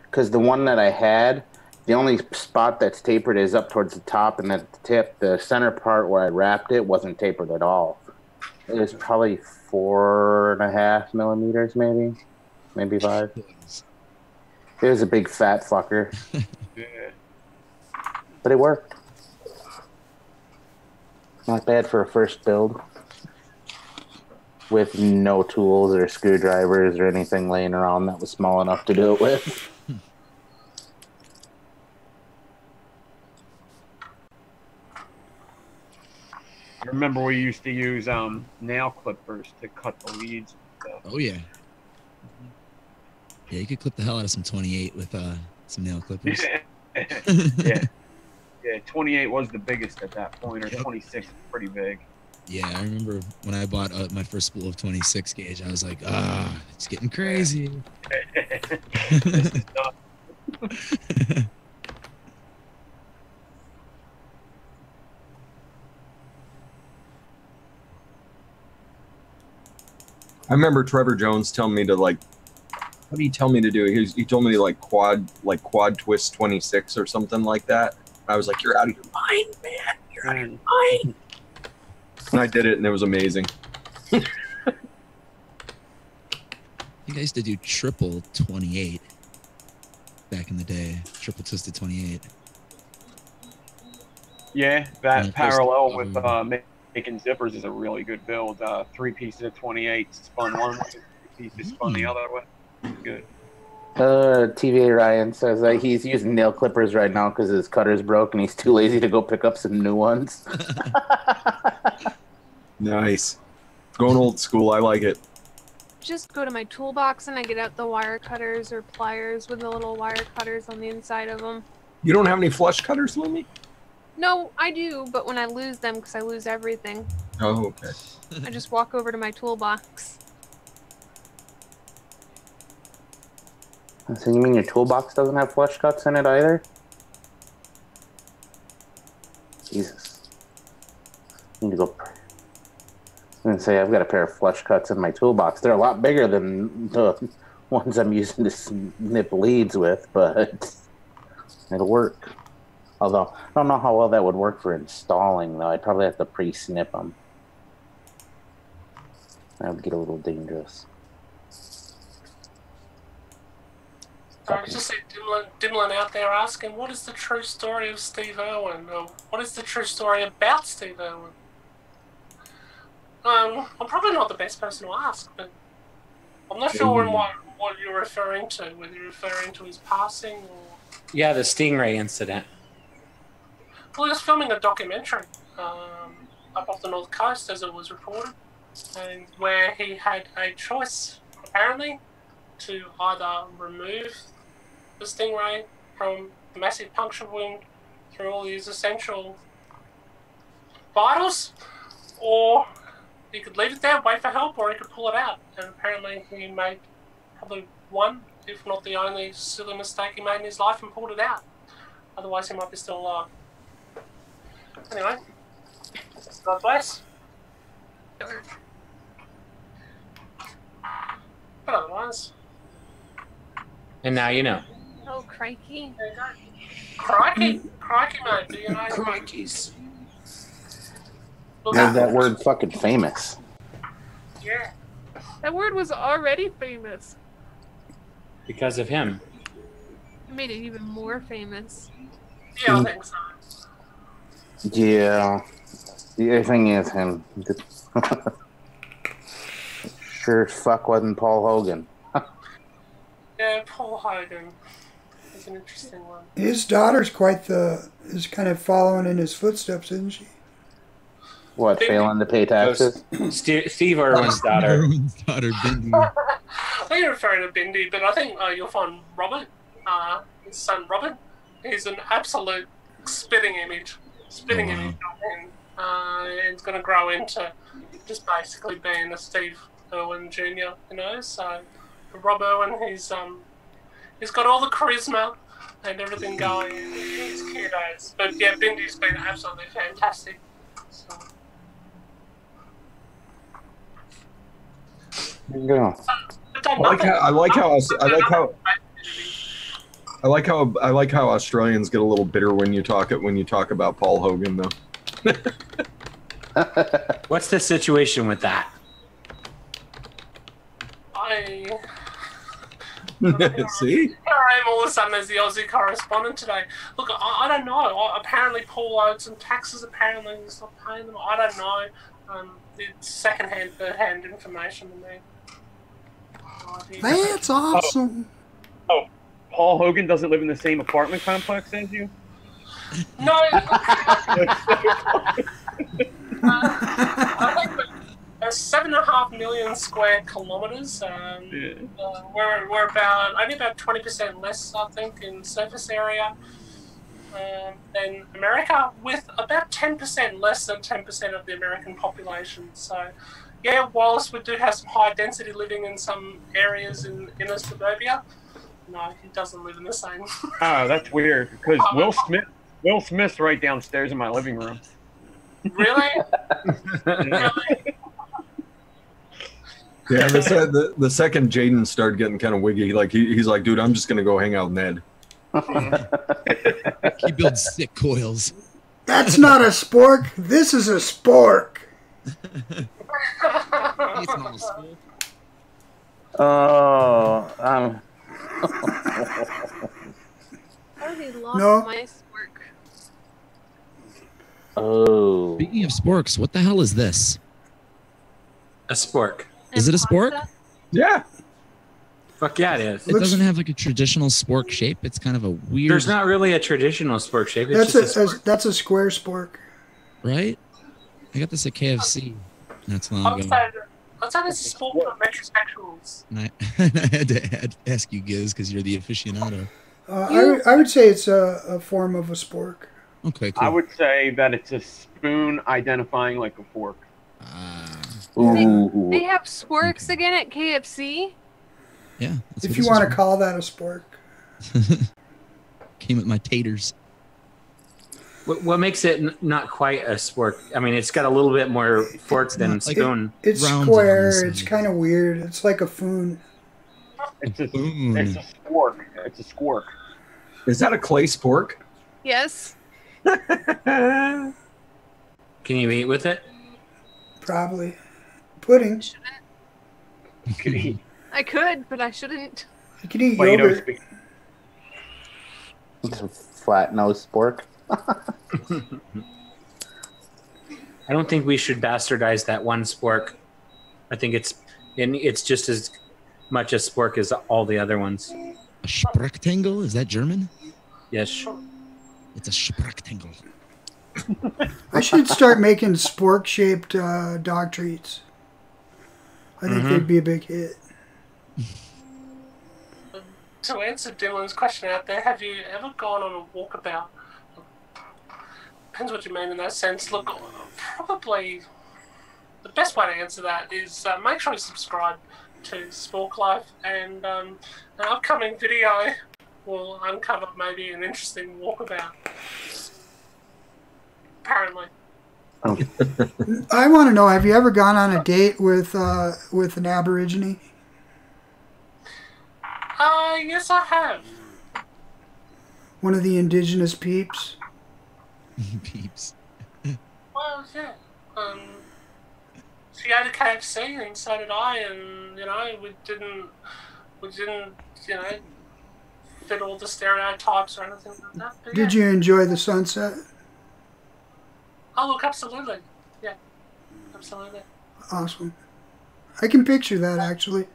Because the one that I had, the only spot that's tapered is up towards the top, and at the tip, the center part where I wrapped it wasn't tapered at all. It was probably 4.5 millimeters, maybe 5. It was a big fat fucker. Yeah. But it worked. Not bad for a first build. with no tools or screwdrivers or anything laying around that was small enough to do it with. I remember we used to use nail clippers to cut the leads and stuff. Oh yeah. Yeah, you could clip the hell out of some 28 with some nail clippers. Yeah. Yeah, 28 was the biggest at that point, or 26 was pretty big. Yeah, I remember when I bought my first spool of 26 gauge, I was like, it's getting crazy. This is done. I remember Trevor Jones telling me to like, what did he tell me to do? He told me to like quad twist 26 or something like that. I was like, you're out of your mind, man. You're out of your mind. And I did it, and it was amazing. I think I used to do triple 28 back in the day. Triple twisted 28. Yeah, that parallel with making zippers is a really good build. 3 pieces of 28 spun one way, 3 pieces spun the other way. Good. TVA Ryan says that he's using nail clippers right now because his cutter's broke and he's too lazy to go pick up some new ones. Nice. Going old school. I like it. Just go to my toolbox and I get out the wire cutters or pliers with the little wire cutters on the inside of them. You don't have any flush cutters, Lumi? No, I do, but when I lose them, because I lose everything, Oh, okay. I just walk over to my toolbox. So you mean your toolbox doesn't have flush cuts in it either? Jesus. I need to go. I'm going to say I've got a pair of flush cuts in my toolbox. They're a lot bigger than the ones I'm using to snip leads with, but it'll work. Although, I don't know how well that would work for installing, though. I'd probably have to pre-snip them. That would get a little dangerous. I just see Dimlin out there asking, what is the true story of Steve Irwin? Or what is the true story about Steve Irwin? I'm probably not the best person to ask, but I'm not sure what you're referring to, whether you're referring to his passing or... Yeah, the Stingray incident. Well, he was filming a documentary up off the North Coast, as it was reported, and where he had a choice, apparently, to either remove the Stingray from a massive puncture wound through all these essential vitals, or he could leave it there, wait for help, or he could pull it out. And apparently he made probably one, if not the only, silly mistake he made in his life and pulled it out. Otherwise he might be still alive. Anyway, God bless. But otherwise... And now you know. Oh, crikey. There you go. Crikey, mate, do you know? Crikeys. Made that word fucking famous. Yeah. That word was already famous. Because of him. It made it even more famous. Yeah, I think so. Yeah. The thing is, him. Sure as fuck wasn't Paul Hogan. Yeah, Paul Hogan is an interesting one. His daughter's is kind of following in his footsteps, isn't she? What, failing to pay taxes? Steve Irwin's daughter. Irwin's daughter, Bindi. I think you're referring to Bindi, but I think you'll find Robert, his son Robert, he's an absolute spitting image of him. And it's going to grow into just basically being a Steve Irwin Jr., you know, so... Rob Irwin, he's got all the charisma and everything going. He's cute as, but yeah, Bindi's been absolutely fantastic. So. There you go. I like how Australians get a little bitter when you talk about Paul Hogan, though. What's the situation with that? See? Alright, all of a sudden as the Aussie correspondent today. Look, I don't know. Apparently Paul owed some taxes. Apparently he's not paying them. I don't know. It's second-hand, third-hand information to me. That's awesome. Oh, Paul Hogan doesn't live in the same apartment complex as you? No. I think we're 7.5 million square kilometers. We're only about 20% less, I think, in surface area than America, with about 10% less than 10% of the American population. So, yeah, whilst we do have some high density living in some areas in inner suburbia, no, he doesn't live in the same. Oh, that's weird, because Will Smith's right downstairs in my living room. Really? Really? Yeah, the second Jaden started getting kind of wiggy, like he's like, dude, I'm just gonna go hang out with Ned. He builds sick coils. That's not a spork. This is a spork. It's not a spork. Oh, I already lost No. my spork. oh. Speaking of sporks, what the hell is this? A spork. Is it a spork? Pasta? Yeah. Fuck yeah, it is. It doesn't have like a traditional spork shape. It's kind of a weird. There's not really a traditional spork shape. It's That's a square spork. right. I got this at KFC. That's long I'd ago. say it's a sport for metrosexuals. And I had to ask you, Giz, because you're the aficionado. I would say it's a form of a spork. Okay, cool. I would say that it's a spoon identifying like a fork. Ooh. They have sporks again at KFC? Yeah. That's If what you this want is to call that a spork. Came with my taters. What makes it not quite a spork? I mean, it's got a little bit more fork than Like spoon. It's Round square. on the It's side. kind of weird. It's like a foon. It's a Spoon. it's a squark. It's a squark. Is that a clay spork? Yes. Can you eat with it? Probably. Pudding. I could, but I shouldn't. You could eat Play-Doh yogurt. speak. It's a flat nose spork. I don't think we should bastardize that one spork. I think it's just as much a spork as all the other ones. A Sprecktangle? Is that German? Yes. It's a Sprecktangle. I should start making spork-shaped dog treats. I think they'd be a big hit. To answer Dylan's question out there, have you ever gone on a walkabout? Depends what you mean in that sense. Look, probably the best way to answer that is make sure you subscribe to Spork Life, and an upcoming video will uncover maybe an interesting walkabout. Apparently. I want to know, have you ever gone on a date with an Aborigine? Yes, I have. One of the indigenous peeps? Peeps. Well, yeah. She ate a KFC, and so did I, and we didn't, fit all the stereotypes or anything like that. But Did yeah. you enjoy the sunset? Oh, look, absolutely. Yeah, absolutely. Awesome. I can picture that, actually,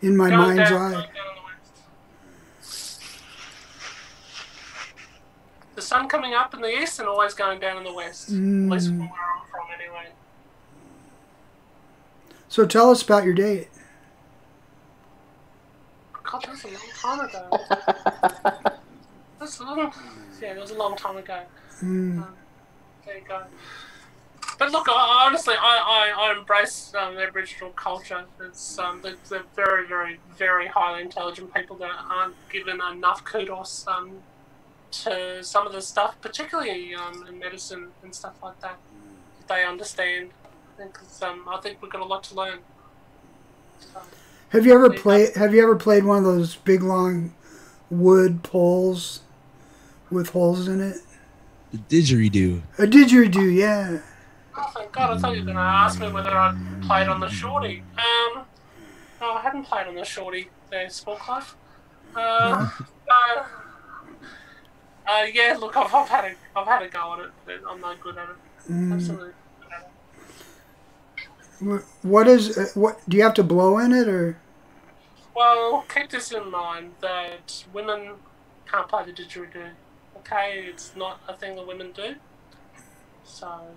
in my Going mind's down, eye. going down in the west. The sun coming up in the east and always going down in the west. At least from where I'm from, anyway. So tell us about your date. God, that was a long time ago. That was a long time ago. There you go. But look, honestly, I embrace Aboriginal culture. It's they're very, very, very highly intelligent people that aren't given enough kudos to some of the stuff, particularly in medicine and stuff like that. They understand. I think we've got a lot to learn. So, Have you ever played one of those big long wood poles with holes in it? The didgeridoo. A didgeridoo, yeah. oh, thank God! I thought you were going to ask me whether I played on the shorty. No, I hadn't played on the shorty. There, Sport Life. Yeah, look, I've had a go at it, but I'm not good at it. Absolutely good at it. What is what? Do you have to blow in it or? Well, keep this in mind that women can't play the didgeridoo. Okay, it's not a thing that women do. So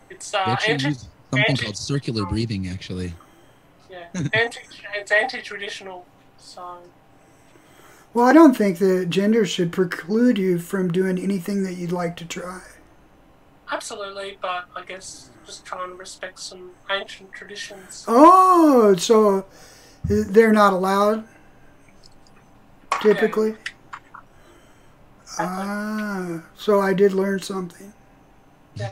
it's They actually use something called circular breathing, actually. Yeah, it's anti-traditional. So. Well, I don't think that gender should preclude you from doing anything that you'd like to try. Absolutely, but I guess just trying to respect some ancient traditions. Oh, so they're not allowed, typically? Ah, so I did learn something. Yeah.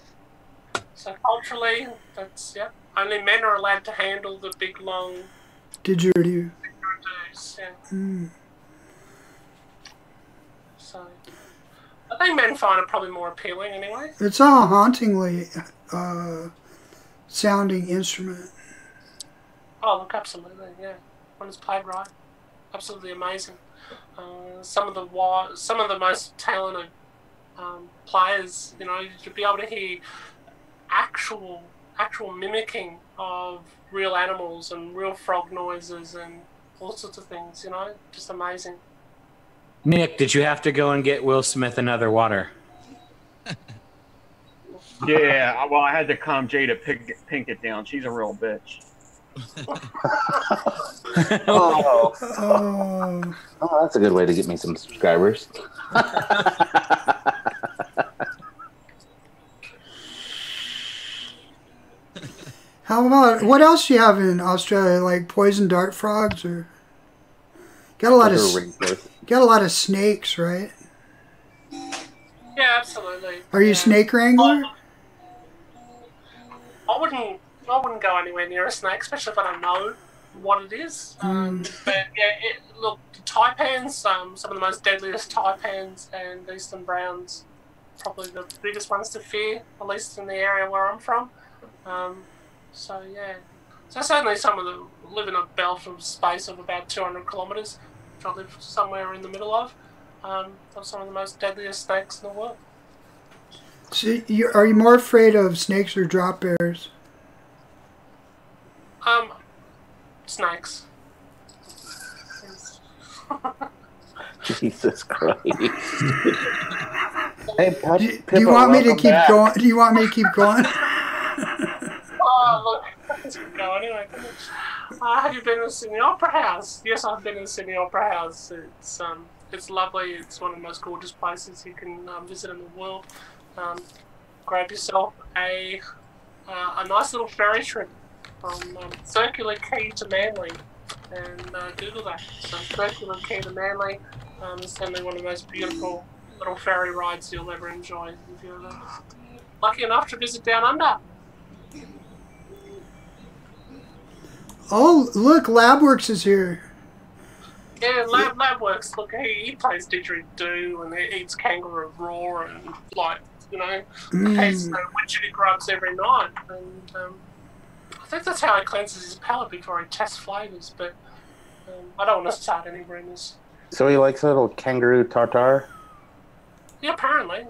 So culturally, that's, yeah. Only men are allowed to handle the big, long... Didgeridoo. Yeah. Mm. So, I think men find it probably more appealing anyway. It's a hauntingly sounding instrument. Oh, look, absolutely, yeah. When it's played right, absolutely amazing. Some of the most talented players, you know, to be able to hear actual mimicking of real animals and real frog noises and all sorts of things, you know, just amazing. Nick, did you have to go and get Will Smith another water? Yeah, well, I had to calm Jay to pink it down. She's a real bitch. Oh, that's a good way to get me some subscribers. How about, what else do you have in Australia? Like poison dart frogs or? Got a lot of snakes, right? Yeah, absolutely. Are you a snake wrangler? I wouldn't go anywhere near a snake, especially if I don't know what it is. But yeah, look, taipans, some of the most deadliest taipans and eastern browns, probably the biggest ones to fear, at least in the area where I'm from. So yeah, so certainly live in a belt of space of about 200 kilometres, which I live somewhere in the middle of. Some of the most deadliest snakes in the world. So are you more afraid of snakes or drop bears? Snakes. Jesus Christ. Hey, do you want me to keep going? Do you want me to keep going? Oh, look, let's go anyway. Have you been to Sydney Opera House? Yes, I've been to Sydney Opera House. It's lovely. It's one of the most gorgeous places you can visit in the world. Grab yourself a nice little ferry trip from Circular Quay to Manly, and Google that. So Circular Quay to Manly is certainly one of the most beautiful little ferry rides you'll ever enjoy if you're lucky enough to visit Down Under. Oh, look, Labworks is here. Yeah, Labworks. Look, he plays didgeridoo and he eats kangaroo raw and takes witchetty grubs every night. And I think that's how he cleanses his palate before he tests flavors. But I don't want to start any rumors. So he likes a little kangaroo tartar? Yeah, apparently.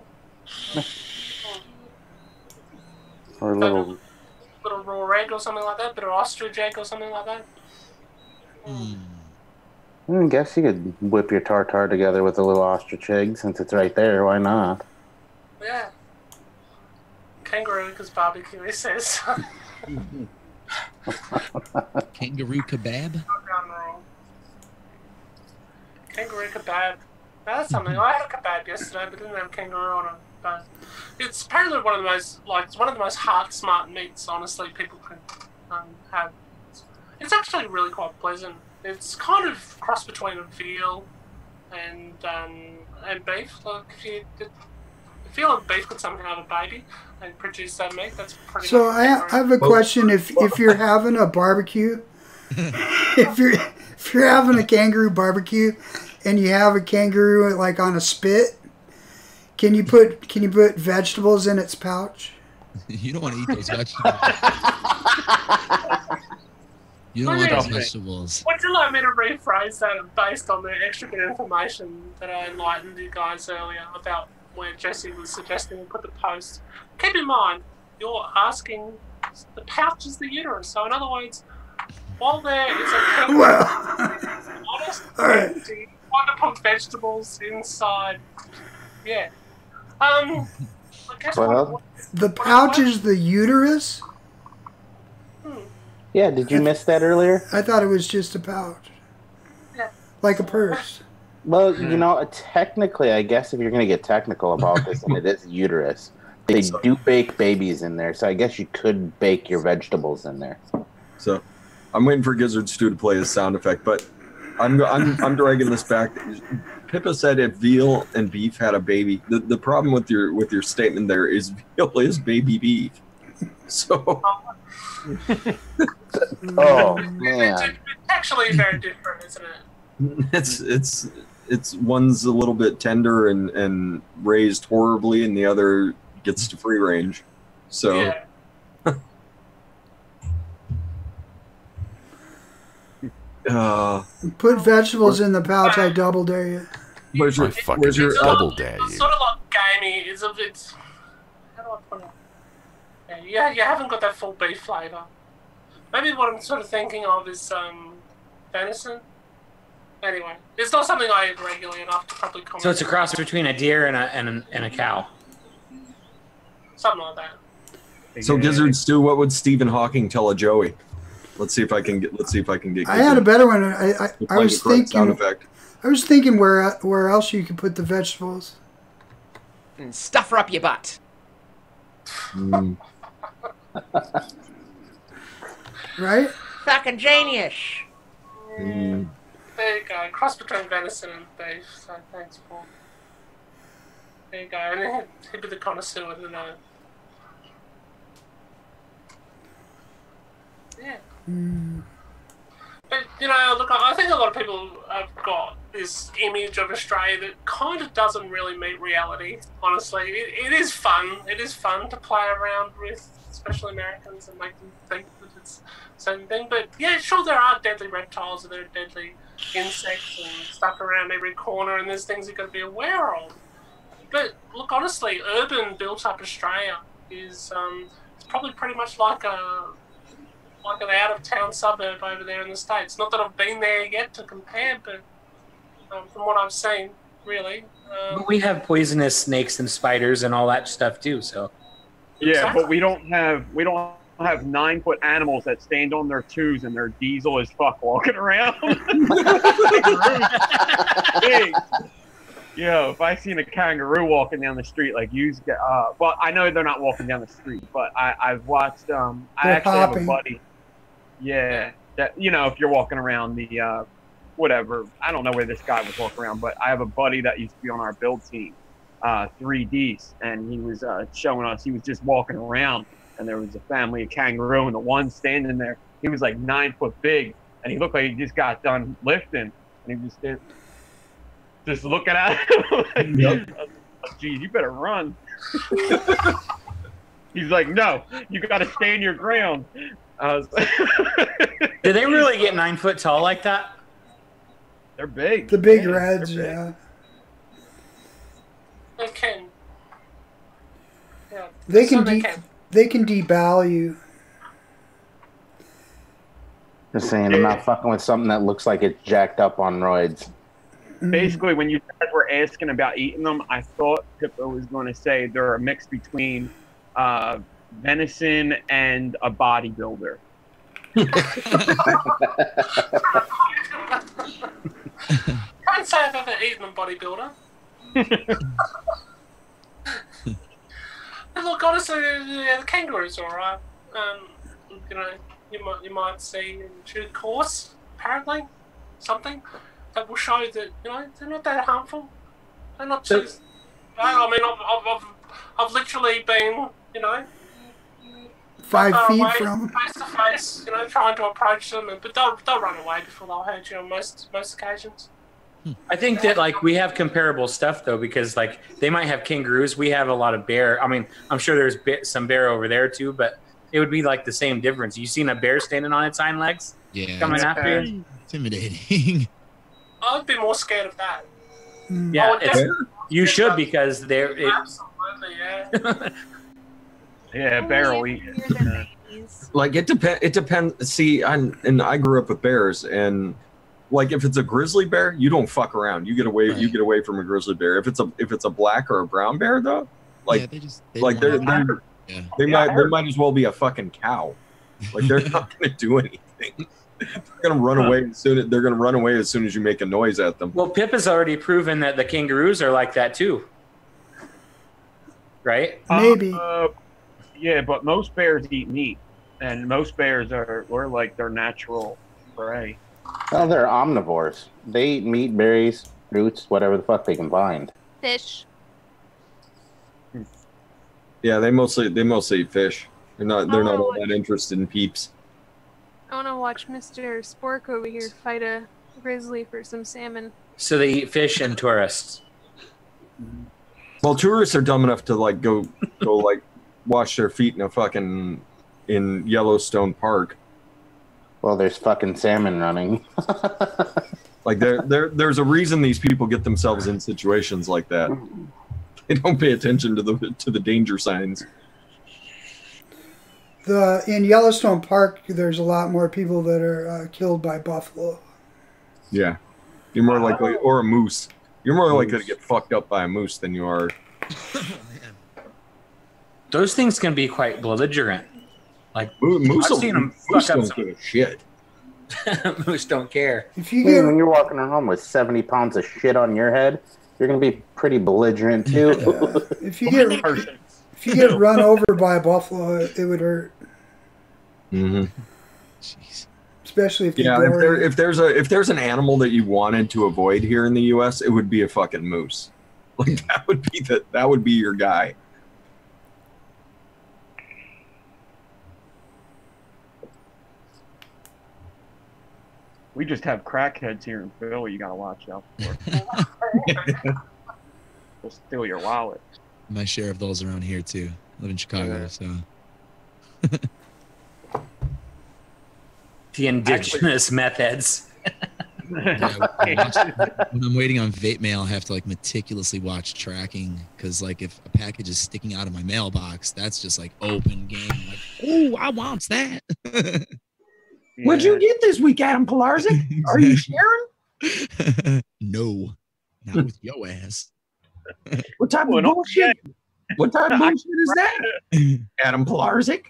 Or a little raw egg or something like that, bit of ostrich egg or something like that. I guess you could whip your tartar together with a little ostrich egg since it's right there. Why not? Yeah. Kangaroo because barbecue, he says. Kangaroo kebab? Kangaroo kebab. That's something. I had a kebab yesterday, but didn't have kangaroo on it. But it's apparently one of the most heart smart meats. Honestly, people can have. It's actually really quite pleasant. It's kind of cross between a veal and beef. Like if veal and beef could somehow have a baby and produce that meat, that's pretty. So I have a question. If you're having a barbecue, if you're having a kangaroo barbecue, and you have a kangaroo like on a spit, can you put vegetables in its pouch? You don't want to eat those vegetables. You don't want those vegetables. Would you like me to rephrase that based on the extra bit of information that I enlightened you guys earlier about where Jesse was suggesting we put the post? Keep in mind, you're asking the pouch is the uterus. So in other words, while there is a honest empty, want to put vegetables inside. Yeah. I guess the pouch is the uterus? Yeah, did you miss that earlier? I thought it was just a pouch. Yeah. Like a purse. Well, you know, technically, I guess if you're going to get technical about this, and it is uterus, they do bake babies in there, so I guess you could bake your vegetables in there. So, I'm waiting for Gizzard Stew to play his sound effect, but I'm dragging this back. Pippa said if veal and beef had a baby, the problem with your statement there is veal is baby beef. So. Oh man! It's actually very different, isn't it? It's one's a little bit tender and raised horribly, and the other gets to free range. So. Yeah. Put vegetables in the pouch. I double dare you. I fucking double dare you. It's sort of like gamey. It's how do I put it? Yeah, you haven't got that full beef flavour. Maybe what I'm sort of thinking of is venison. Anyway, it's not something I eat regularly enough to probably comment. So it's a cross between a deer and a cow. Something like that. So Gizzard Stew, what would Stephen Hawking tell a Joey? Let's see if I can get. I had a better one. I was thinking. Sound effect. I was thinking where else you could put the vegetables. And stuff her up your butt. Right? Fucking genius. There you go. Cross between venison and beef. So thanks, Paul. There you go. And he'd be the connoisseur to know. Yeah. But, you know, look, I think a lot of people have got this image of Australia that kind of doesn't really meet reality, honestly. It is fun. It is fun to play around with, especially Americans, and make them think that it's the same thing. But, yeah, sure, there are deadly reptiles and there are deadly insects and stuff around every corner, and there's things you've got to be aware of. But, look, honestly, urban built-up Australia is it's probably pretty much like an out-of-town suburb over there in the States. Not that I've been there yet to compare, but from what I've seen, really. But we have poisonous snakes and spiders and all that stuff too. So. Yeah, Exactly. but we don't have 9-foot animals that stand on their twos and they're diesel as fuck walking around. Big. Yo, if I seen a kangaroo walking down the street, like well, I know they're not walking down the street, but I've watched. I actually have a buddy. Yeah, that if you're walking around the whatever, I don't know where this guy was walking around, but I have a buddy that used to be on our build team, 3Ds, and he was showing us. He was just walking around, and there was a family of kangaroo, and the one standing there, he was like 9 foot big, and he looked like he just got done lifting, and he was just looking at him. Like, geez, you better run. He's like, no, you got to stand your ground. Do they really get 9 foot tall like that? They're big. The big reds, yeah. They can. Yeah. They So can they can debalm you. Just saying, I'm not fucking with something that looks like it's jacked up on roids. Basically, when you guys were asking about eating them, I thought Pippa was going to say they're a mix between venison and a bodybuilder. Can't say I've ever eaten a bodybuilder. But look, honestly, the kangaroo's alright. You might see in due course, apparently, something that will show that they're not that harmful. They're not too. I mean, I've literally been 5 feet from face to face, trying to approach them, but they'll run away before they'll hurt you on most occasions. I think that we have comparable stuff though, because they might have kangaroos. We have a lot of bear. I mean, I'm sure there's some bear over there too, but it would be like the same difference. You seen a bear standing on its hind legs? Yeah. Coming it's after you? intimidating. I'd be more scared of that. Yeah, would definitely- you should because they're. Absolutely, yeah. Yeah, bear will eat. Like it depends. See, I grew up with bears, and like if it's a grizzly bear, you don't fuck around. You get away. You get away from a grizzly bear. If it's a black or a brown bear, though, like they might as well be a fucking cow. Like they're not gonna do anything. They're gonna run away as soon. They're gonna run away as soon as you make a noise at them. Well, Pip has already proven that the kangaroos are like that too, right? Maybe. Yeah, but most bears eat meat, and most bears are like their natural prey. Well, they're omnivores. They eat meat, berries, roots, whatever the fuck they can find. Fish. Yeah, they mostly eat fish. They're not all that interested in peeps. I want to watch Mr. Spork over here fight a grizzly for some salmon. So they eat fish and tourists. Well, tourists are dumb enough to like go like wash their feet in Yellowstone Park. Well, there's fucking salmon running. Like there's a reason these people get themselves in situations like that. They don't pay attention to the danger signs. In Yellowstone Park, there's a lot more people that are killed by buffalo. Yeah, you're more likely, or a moose. You're more likely to get fucked up by a moose than you are. Those things can be quite belligerent. Like moose, I've seen them moose fuck up don't give a shit. Moose don't care. If you get when you're walking around with 70 pounds of shit on your head, you're gonna be pretty belligerent too. if you get run over by a buffalo, it would hurt. Mm-hmm. Jeez. Especially if if there's an animal that you wanted to avoid here in the U.S., it would be a fucking moose. Like that would be your guy. We just have crackheads here in Philly. You gotta watch out for. They'll steal your wallet. My share of those around here too. I live in Chicago, so. The indigenous meth heads. Yeah, when I'm waiting on vape mail, I have to like meticulously watch tracking because like if a package is sticking out of my mailbox, that's just like open game. Like, oh, I want that. What'd you get this week, Adam Pilarczyk? Are you sharing? No, not with your ass. What type of bullshit? What type of bullshit is that? Adam Pilarczyk?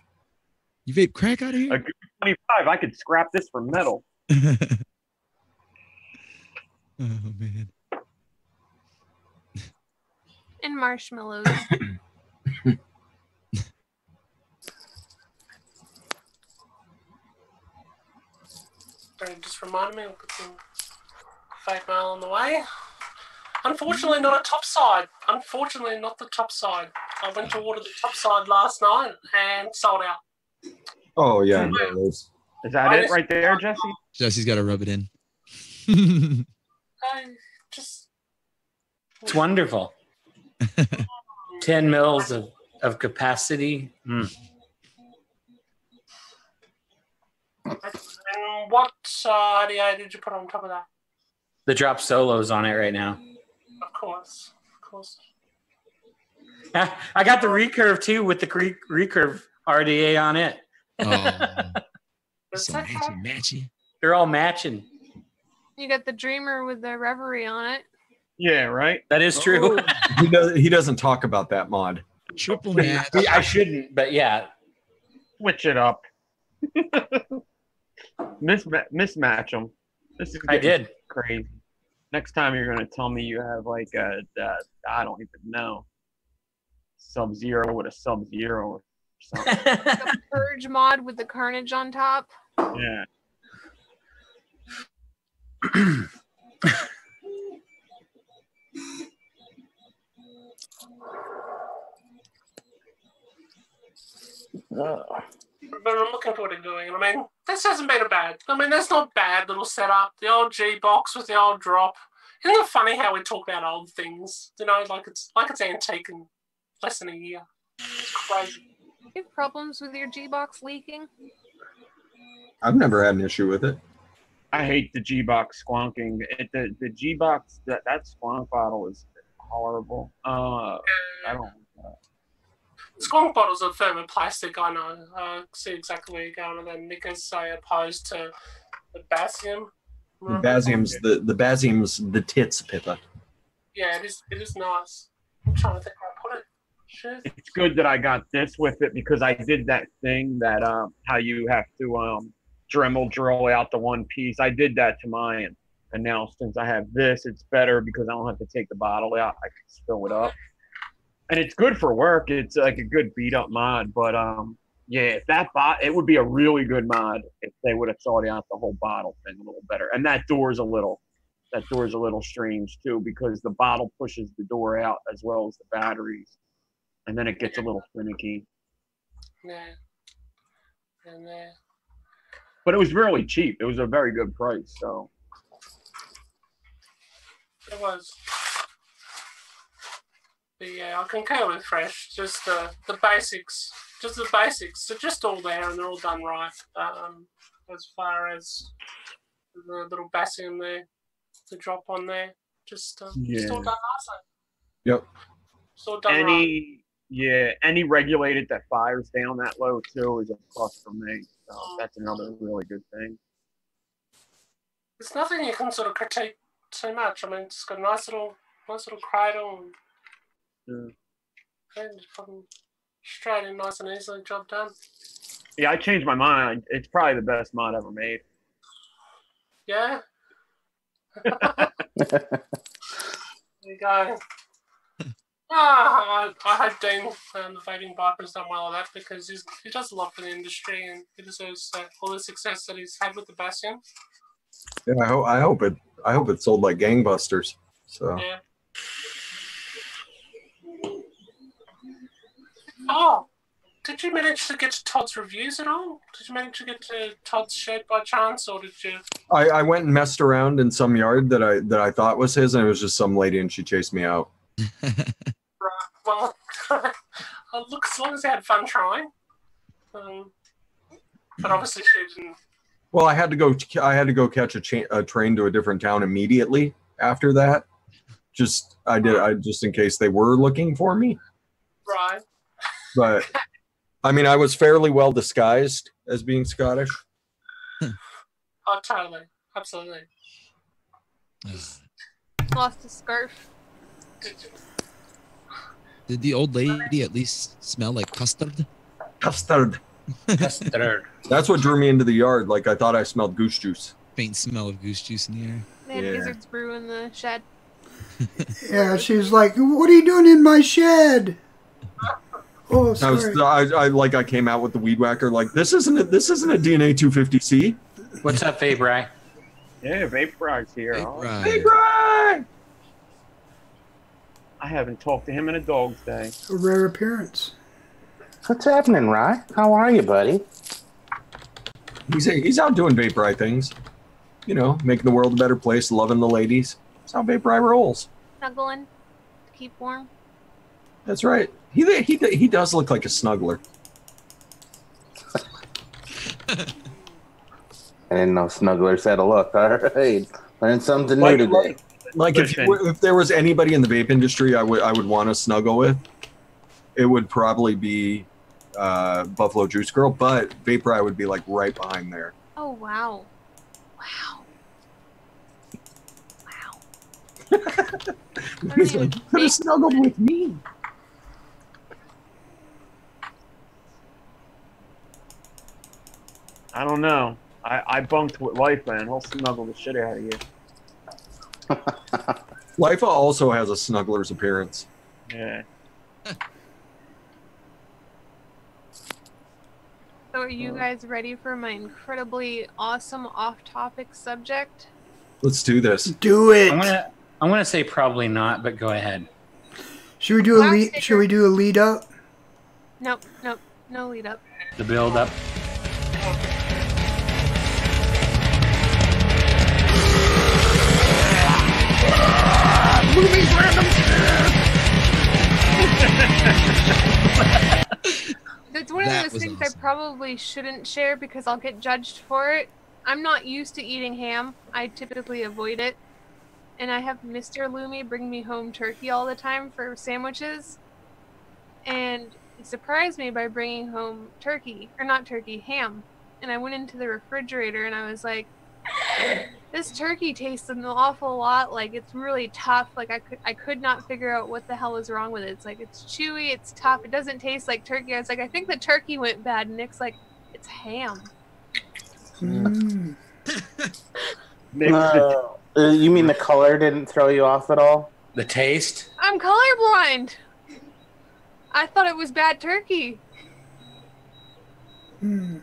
You vape crack out of here? A good 25. I could scrap this for metal. Oh man. And marshmallows. Just reminded me, I'll put some fake mail on the way. Unfortunately, not a top side. Unfortunately, not the top side. I went to order the top side last night and sold out. Oh yeah, Is that it right there, Jesse? Jesse's got to rub it in. It's wonderful. 10 mils of capacity. Mm. And what IDA did you put on top of that? The drop solos on it right now. Of course. I got the recurve too with the recurve RDA on it. Oh, so matchy. They're all matching. You got the Dreamer with the Reverie on it. Yeah, right. That is true. He doesn't talk about that mod. Triple match. I shouldn't, but yeah. Switch it up. Mismatch them. This is I did. Crazy. Next time you're gonna tell me you have like a I don't even know, Sub-Zero with a Sub-Zero or something. The Purge mod with the Carnage on top. Yeah. But I'm looking forward to doing it. I mean, this hasn't been that's not bad little setup. The old G box with the old drop. Isn't it funny how we talk about old things? You know, like it's antique in less than a year. It's crazy. You have problems with your G-Box leaking? I've never had an issue with it. I hate the G-Box squonking. The G-Box, that squonk bottle is horrible. I don't like that. Squonk bottles are thermoplastic, I know. I see exactly where you're going with them because say opposed to the Basium. The Basium's the tits, Pippa. Yeah, it is nice. I'm trying to think where I put it. Shit. It's good that I got this with it because I did that thing that how you have to Dremel drill out the one piece. I did that to mine, and now since I have this, it's better because I don't have to take the bottle out. I can fill it up, and it's good for work. It's like a good beat up mod, but yeah, if it would be a really good mod if they would have thought out the whole bottle thing a little better. And that door's a little strange too because the bottle pushes the door out as well as the batteries, and then it gets a little finicky. Yeah. And but it was really cheap. It was a very good price. So it was. But yeah, I concur with Fresh. Just the basics. Just the basics. They're just all there and they're all done right. As far as the little Basium there, the drop on there, just all done nicely. Yep. Just all done right. Yeah, any regulated that fires down that low too is a plus for me. So that's another really good thing. It's nothing you can sort of critique too much. I mean, it's got a nice little cradle and just fucking straight in, nice and easily, job done. Yeah, I changed my mind. It's probably the best mod ever made. Yeah. There you go. I hope Dean and the Vaping Biker's done well at that because he does a lot for the industry and he deserves all the success that he's had with the Basium. Yeah, I hope it sold like gangbusters. So. Yeah. Oh, did you manage to get to Todd's reviews at all? Did you manage to get to Todd's shed by chance, or did you? I went and messed around in some yard that I thought was his, and it was just some lady, and she chased me out. Right. Well, look, as long as they had fun trying. But obviously she didn't. Well, I had to go catch a train to a different town immediately after that. Just in case they were looking for me. Right. But I mean, I was fairly well disguised as being Scottish. Oh, totally, absolutely. Lost a scarf. Did the old lady at least smell like custard? Custard. Custard. That's what drew me into the yard. Like I thought I smelled goose juice. Faint smell of goose juice in the air. They had gizzards brew in the shed. Yeah, she was like, "What are you doing in my shed?" Oh, sorry. I came out with the weed whacker. Like this isn't a DNA 250C. What's up, Vapor? Yeah, Vapor's here. Vapor! I haven't talked to him in a dog's day. A rare appearance. What's happening, Rye? How are you, buddy? He's out doing Vapor things. You know, making the world a better place, loving the ladies. That's how Vapor rolls. Snuggling to keep warm. That's right. He does look like a snuggler. I didn't know snugglers had a look. All right, learned something new today. Like if there was anybody in the vape industry I would want to snuggle with, it would probably be Buffalo Juice Girl, but Vapor I would be like right behind there. Oh wow. Could have snuggled with me. I don't know. I bunked with Life, man. He'll snuggle the shit out of you. Lifa also has a snuggler's appearance. Yeah. So are you guys ready for my incredibly awesome off-topic subject? Let's do this. Do it. I'm gonna say probably not, but go ahead. Should we do a lead? Should we do a lead up? Nope, no lead up. The build up. Movies random. It's one of That those was things awesome. I probably shouldn't share because I'll get judged for it. I'm not used to eating ham. I typically avoid it. And I have Mr. Loomy bring me home turkey all the time for sandwiches. And he surprised me by bringing home turkey, or not turkey, ham. And I went into the refrigerator and I was like, this turkey tastes an awful lot like it's really tough. Like I could not figure out what the hell was wrong with it. It's like it's chewy, it's tough, it doesn't taste like turkey. I was like, I think the turkey went bad. And Nick's like, it's ham. Mm. You mean the color didn't throw you off at all? The taste? I'm colorblind. I thought it was bad turkey. Mm.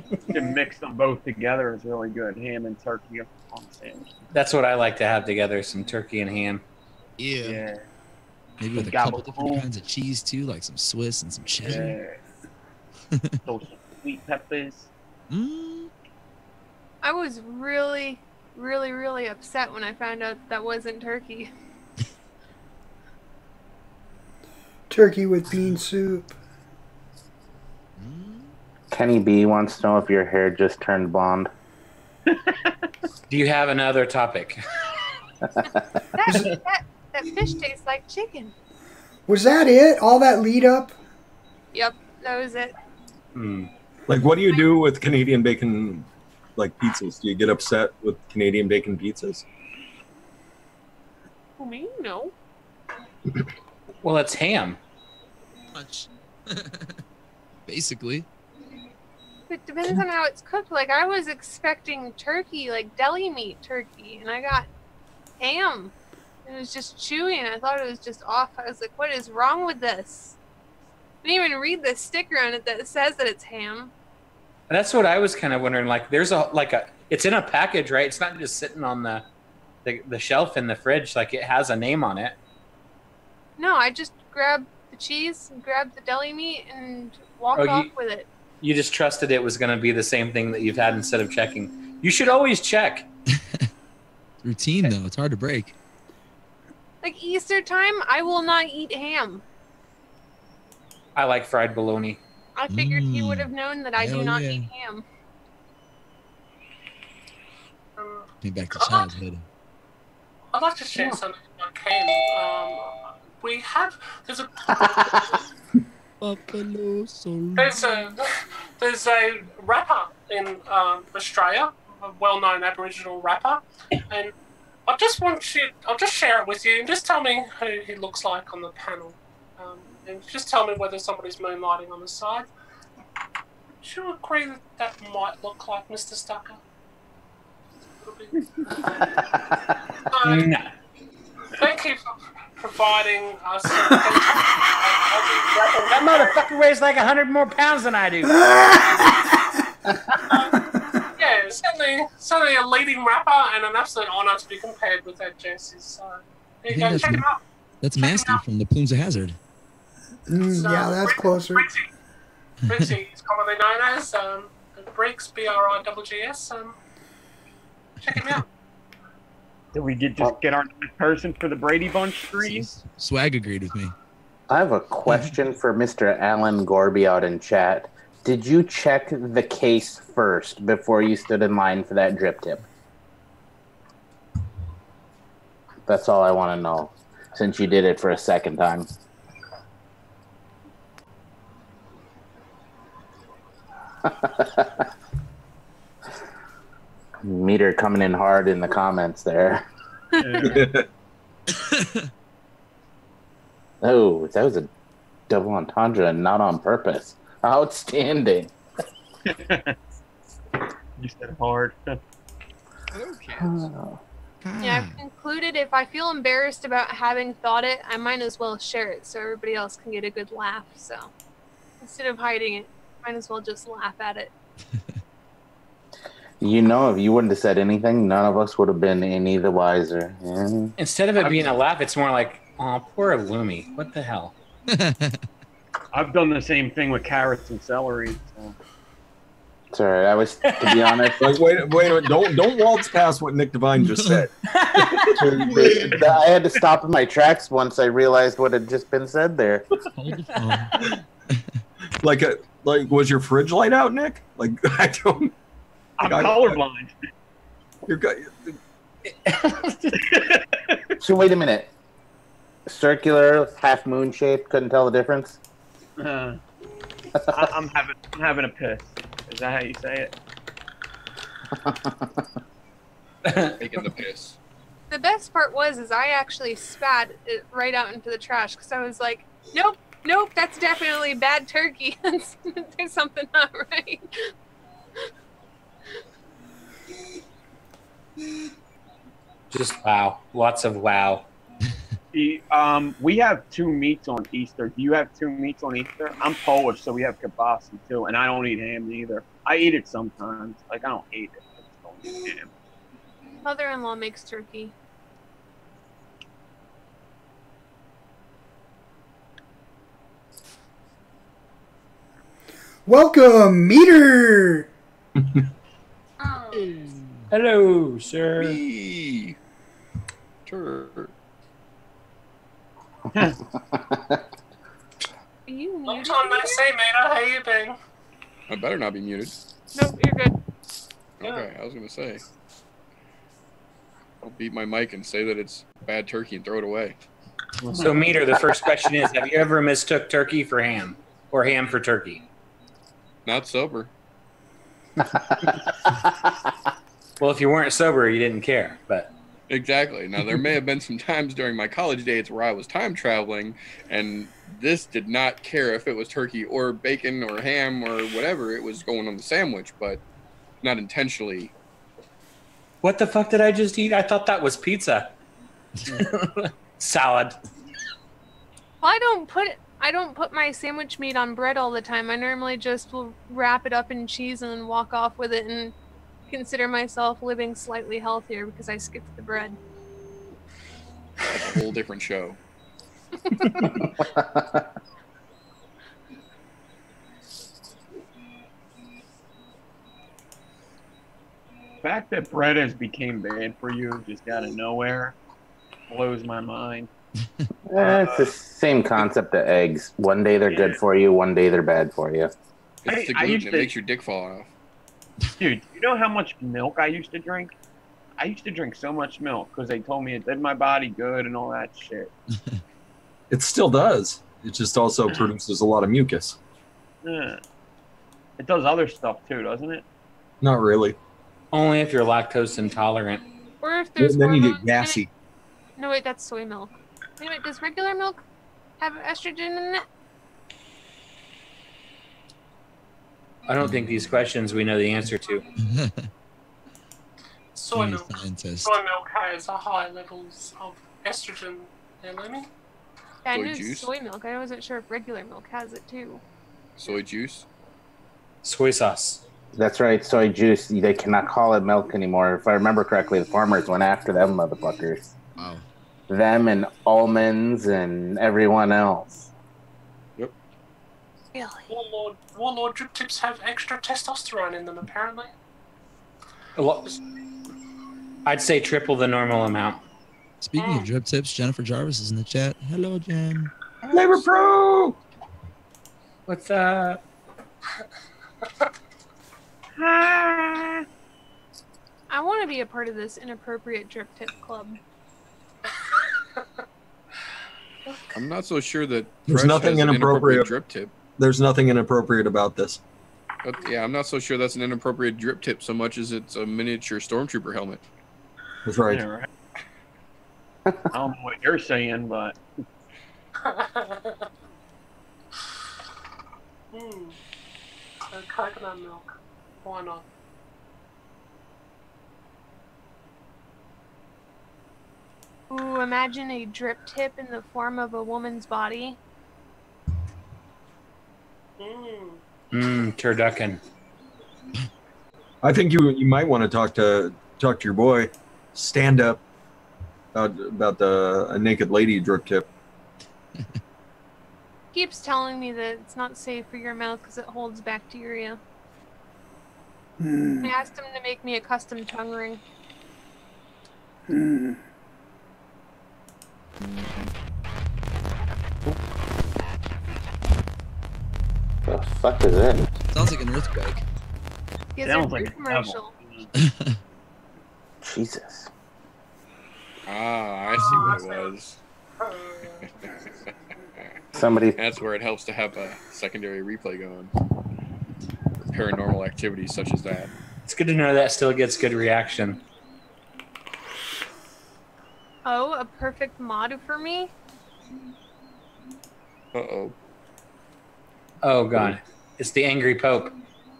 You can mix them both together. It's really good. Ham and turkey on the sandwich. That's what I like to have together, some turkey and ham. Yeah. Maybe with a couple different kinds of cheese too, like some Swiss and some cheddar. Those sweet peppers. I was really, really, really upset when I found out that wasn't turkey. Turkey with bean soup. Kenny B wants to know if your hair just turned blonde. Do you have another topic? That fish tastes like chicken. Was that it? All that lead up? Yep, that was it. Like, what do you do with Canadian bacon, like pizzas? Do you get upset with Canadian bacon pizzas? Me? No. Well, it's ham. Much. Basically. It depends on how it's cooked. Like, I was expecting turkey, like deli meat turkey, and I got ham. It was just chewy, and I thought it was just off. I was like, what is wrong with this? I didn't even read the sticker on it that says that it's ham. That's what I was kind of wondering. Like, there's it's in a package, right? It's not just sitting on the shelf in the fridge. Like, it has a name on it. No, I just grabbed the cheese and grabbed the deli meat and walked off with it. You just trusted it was going to be the same thing that you've had instead of checking. You should always check. Routine, though. It's hard to break. Like Easter time, I will not eat ham. I like fried bologna. I figured he would have known that I do not eat ham. Came back to childhood. I'd like to share something I can. We have there's a Buffalo soul. there's a rapper in Australia, a well-known Aboriginal rapper, and I'll just share it with you and just tell me who he looks like on the panel, and just tell me whether somebody's moonlighting on the side. Do you agree that that might look like Mr. Stucker? No. Thank you for providing us. That motherfucker weighs like 100 more pounds than I do. Yeah, certainly a leading rapper, and an absolute honour to be compared with that Jesse. So there you go, check him out. That's Master from the Plumes of Hazard. Yeah, that's closer. Briggsy is commonly known as Briggs, B-R-I-G-G-S. Check him out. Did we just get our next person for the Brady Bunch stream? Swag agreed with me. I have a question for Mr. Alan Gorby out in chat. Did you check the case first before you stood in line for that drip tip? That's all I want to know, since you did it for a second time. Meter coming in hard in the comments there. Oh, that was a double entendre and not on purpose. Outstanding. You said hard. Yeah, I've concluded if I feel embarrassed about having thought it, I might as well share it so everybody else can get a good laugh. So instead of hiding it, might as well just laugh at it. You know, if you wouldn't have said anything, none of us would have been any the wiser. Yeah. Instead of it being a laugh, it's more like, oh, poor Loomy. What the hell? I've done the same thing with carrots and celery. So. Sorry, I was, to be honest. Like, wait, don't waltz past what Nick Devine just said. I had to stop in my tracks once I realized what had just been said there. Like was your fridge light out, Nick? Like I don't. I'm colorblind. You're So wait a minute. Circular, half moon shaped. Couldn't tell the difference. I'm having a piss. Is that how you say it? Taking the piss. The best part is I actually spat it right out into the trash because I was like, nope, that's definitely bad turkey. There's something not right. Just wow. Lots of wow. We have 2 meats on Easter. Do you have 2 meats on Easter? I'm Polish, so we have kielbasa too, and I don't eat ham either. I eat it sometimes. Like, I don't hate it. I just don't eat ham. Mother-in-law makes turkey. Welcome, Meter! Hello, sir. Me. Sure. You Long time no see, mate. How you been? I better not be muted. Nope, you're good. Okay, I was gonna say. I'll beat my mic and say that it's bad turkey and throw it away. So, Meter, the first question is, have you ever mistook turkey for ham? Or ham for turkey? Not sober. Well, if you weren't sober, you didn't care, but... Exactly. Now, there may have been some times during my college days where I was time traveling, and this did not care if it was turkey or bacon or ham or whatever. It was going on the sandwich, but not intentionally. What the fuck did I just eat? I thought that was pizza. Salad. Well, I don't put my sandwich meat on bread all the time. I normally just will wrap it up in cheese and then walk off with it and consider myself living slightly healthier because I skipped the bread. That's a whole different show. The fact that bread has became bad for you just out of nowhere blows my mind. It's the same concept of eggs. One day they're good for you, one day they're bad for you. It's the gluten that makes your dick fall off. Dude, you know how much milk I used to drink? I used to drink so much milk because they told me it did my body good and all that shit. It still does. It just also produces a lot of mucus. Yeah. It does other stuff too, doesn't it? Not really. Only if you're lactose intolerant. Or if there's Then you get hormones gassy. No, wait, that's soy milk. Wait, does regular milk have estrogen in it? I don't think these questions we know the answer to. Soy milk. Soy milk has high levels of estrogen. Yeah, Lemmy? Yeah, I Soy knew juice? soy milk. I wasn't sure if regular milk has it too. Soy juice? Soy sauce. That's right, soy juice. They cannot call it milk anymore. If I remember correctly, the farmers went after them motherfuckers. Wow. Them and almonds and everyone else. Yep. Really? Warlord drip tips have extra testosterone in them, apparently. I'd say triple the normal amount. Speaking of drip tips, Jennifer Jarvis is in the chat. Hello, Jen. Labor Pro! What's up? I want to be a part of this inappropriate drip tip club. I'm not so sure that There's fresh nothing has an inappropriate. drip tip. There's nothing inappropriate about this. But yeah, I'm not so sure that's an inappropriate drip tip so much as it's a miniature stormtrooper helmet. That's right. Yeah, right. I don't know what you're saying, but So coconut milk. Why not? Ooh, imagine a drip tip in the form of a woman's body. Turducken. I think you might want to talk to your boy, stand up, about a naked lady drip tip. Keeps telling me that it's not safe for your mouth because it holds bacteria. I asked him to make me a custom tongue ring. The fuck is that? Sounds like an earthquake. Gizzard Sounds like a commercial. Jesus. Ah, I see what it was. Somebody. That's where it helps to have a secondary replay going. Paranormal activities such as that. It's good to know that still gets good reaction. Oh, a perfect mod for me? Uh-oh. Oh, God. It's the Angry Pope.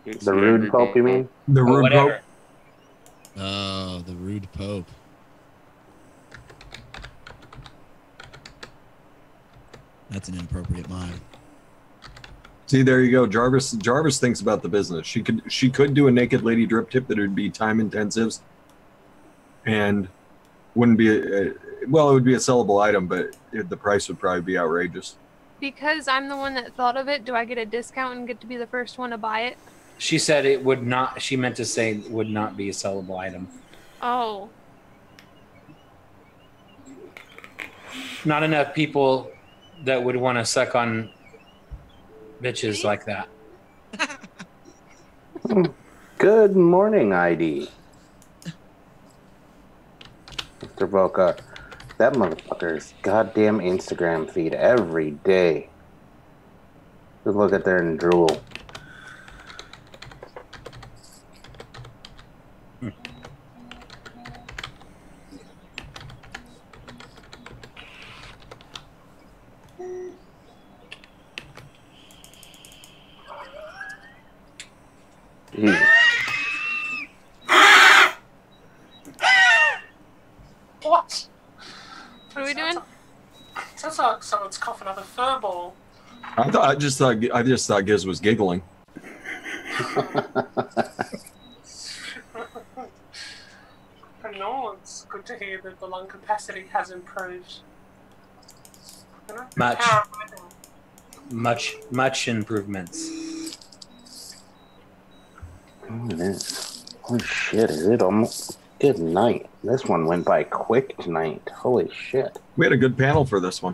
It's The rude Pope, you mean? The rude whatever. Pope. Oh, the rude Pope. That's an inappropriate mod. See, there you go. Jarvis thinks about the business. She could do a naked lady drip tip that would be time intensive and wouldn't be it would be a sellable item, but the price would probably be outrageous. Because I'm the one that thought of it, do I get a discount and get to be the first one to buy it? She said it would not, she meant to say it would not be a sellable item. Oh. Not enough people that would want to suck on bitches like that. Good morning, ID. Mr. Voca, that motherfucker's goddamn Instagram feed every day. Just look at there and drool. Jeez. What? What are we doing? Sounds like someone's coughing up a fur ball. I just thought Giz was giggling. No, it's good to hear that the lung capacity has improved. You know? Much improvements. Oh, it is. Holy shit, is it almost... Good night. This one went by quick tonight. Holy shit. We had a good panel for this one.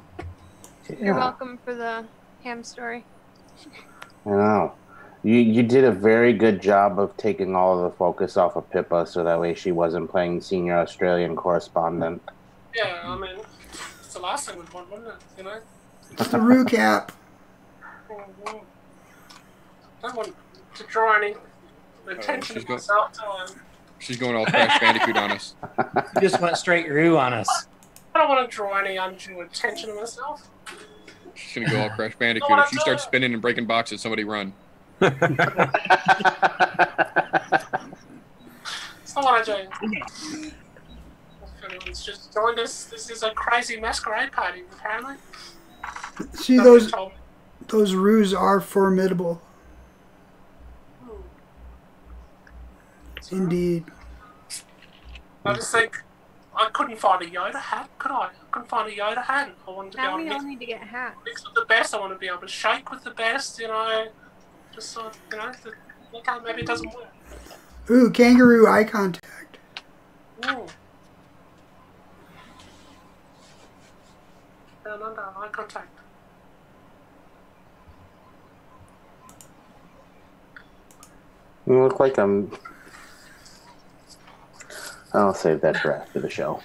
You're welcome for the ham story. I know. You did a very good job of taking all of the focus off of Pippa so that way she wasn't playing senior Australian correspondent. Yeah, I mean, it's the last thing we'd want, wouldn't it? You know? It's the recap. Don't want to draw any attention to myself to She's going all Crash Bandicoot on us. You just went straight Roo on us. I don't want to draw any undue attention to myself. She's going to go all Crash Bandicoot. If she starts spinning and breaking boxes, somebody run. It's not what I do. If anyone's just joined us, this is a crazy masquerade party, apparently. See, those roos are formidable. Indeed. I just think I couldn't find a Yoda hat, could I? I couldn't find a Yoda hat. I wanted to Now be we able all to need to get hats. mix with the best. I want to be able to shake with the best, you know. Just so, you know, okay, maybe it doesn't work. Ooh, kangaroo eye contact. Ooh. Down under, eye contact. You look like I'm... I'll save that for after the show.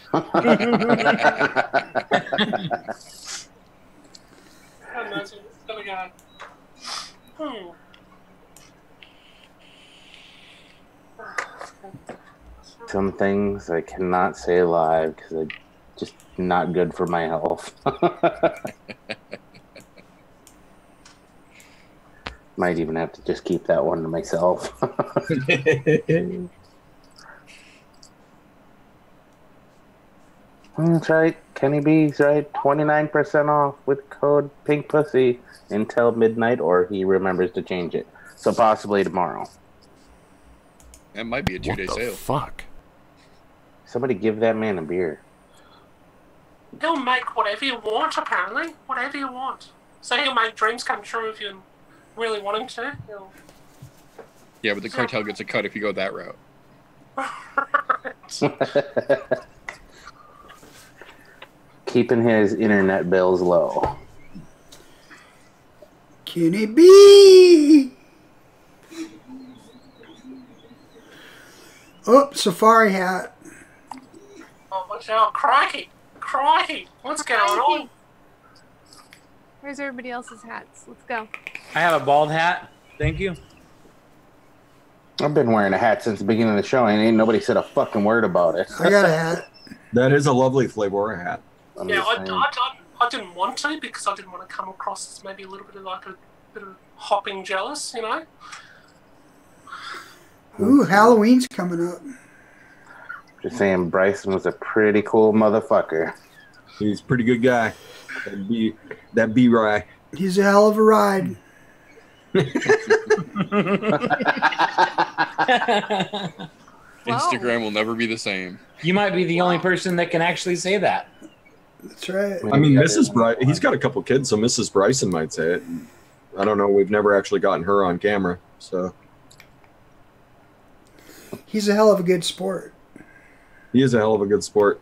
Some things I cannot say live because they're just not good for my health. Might even have to just keep that one to myself. That's right. Kenny B's right. 29% off with code PINKPUSSY until midnight, or he remembers to change it. So possibly tomorrow. That might be a 2-day sale. Fuck. Somebody give that man a beer. He'll make whatever you want, apparently. Whatever you want. So he'll make dreams come true if you really want him to. Yeah, but the cartel gets a cut if you go that route. Keeping his internet bills low. Kenny B. Oh, safari hat. Oh, watch out. Crikey. Crikey. What's going on? Where's everybody else's hats? Let's go. I have a bald hat. Thank you. I've been wearing a hat since the beginning of the show, and ain't nobody said a fucking word about it. I got a hat. That is a lovely Flavor hat. Yeah, I didn't want to because I didn't want to come across as maybe a little bit of like a bit of hopping jealous, you know? Ooh, Halloween's coming up. Just saying, Bryson was a pretty cool motherfucker. He's a pretty good guy. That B-Rye. He's a hell of a ride. Instagram will never be the same. You might be the only person that can actually say that. That's right. I mean, Mrs. Bryson, he's got a couple kids, so Mrs. Bryson might say it. I don't know. We've never actually gotten her on camera, so. He's a hell of a good sport. He is a hell of a good sport.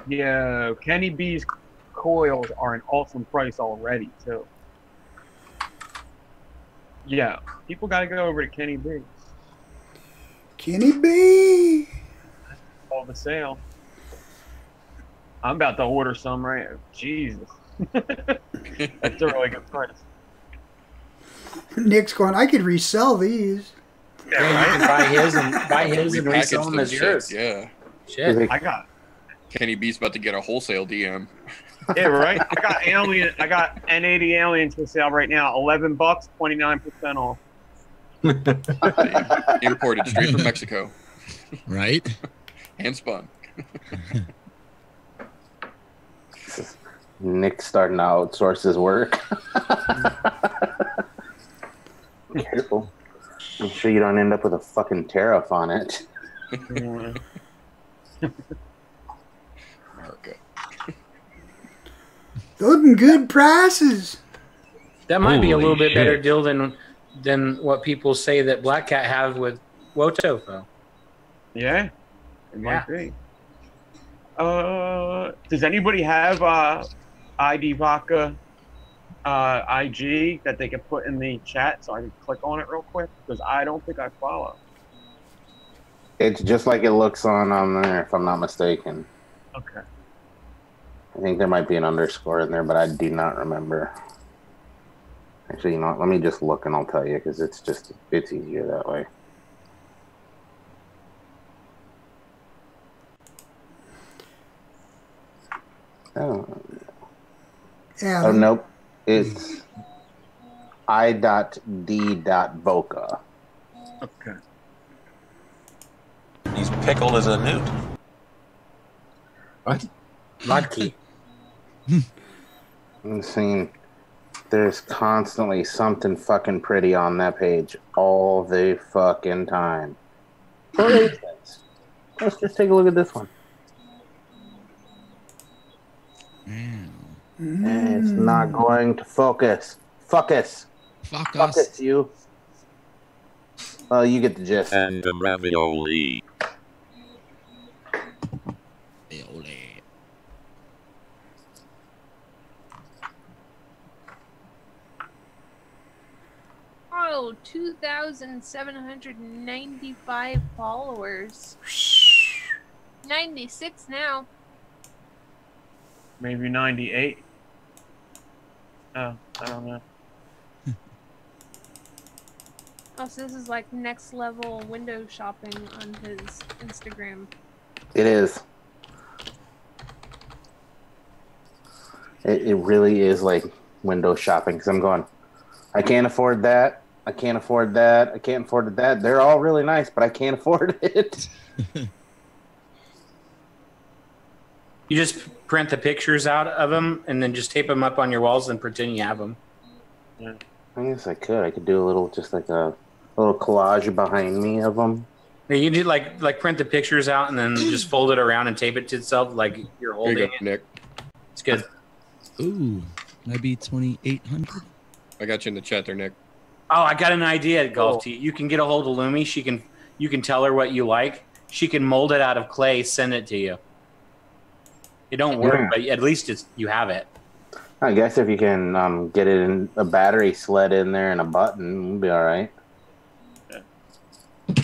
Yeah, Kenny B's coils are an awesome price already, too. Yeah, people got to go over to Kenny B. Kenny B. All the sale. I'm about to order some right now. Jesus. That's a really good price. Nick's going, I could resell these. Yeah, you can buy his and resell them as yours. Yeah. Shit. I got Kenny B's about to get a wholesale DM. Yeah, right. I got N80 aliens for sale right now. $11, 29% off. Imported straight from Mexico. Right? Hand spun. Nick's starting to outsource his work. Be careful. I'm sure you don't end up with a fucking tariff on it. America. Those are good prices. That might be a little bit better deal than what people say that Black Cat have with Woto, though. Yeah, it might be. Does anybody have ID Vodka IG that they can put in the chat so I can click on it real quick? Because I don't think I follow. It's just like it looks on there, if I'm not mistaken. Okay. I think there might be an underscore in there, but I do not remember. Actually, you know what? Let me just look and I'll tell you, because it's easier that way. Yeah. Oh, nope. It's I.D.Voca. Okay. He's pickled as a newt. What? Vodka. I'm seeing there's constantly something fucking pretty on that page all the fucking time. For instance, let's just take a look at this one. It's not going to focus. Focus. Focus, you. Well, you get the gist. And a ravioli. Oh, 2,795 followers. 96 now. Maybe 98. Oh, I don't know. Oh, so this is like next level window shopping on his Instagram. It is. It really is like window shopping, because I'm going, I can't afford that. I can't afford that. I can't afford that. They're all really nice, but I can't afford it. You just print the pictures out of them and then just tape them up on your walls and pretend you have them. Yeah. I guess I could. I could do a little, just like a little collage behind me of them. Yeah, you do like print the pictures out and then just fold it around and tape it to itself like you're holding There you go, it. Nick. It's good. Ooh, maybe 2,800. I got you in the chat there, Nick. Oh, I got an idea, Golf Tee. You can get a hold of Lumi. You can tell her what you like. She can mold it out of clay, send it to you. It don't work, but at least you have it. I guess if you can get it in a battery sled in there and a button, it'll be all right.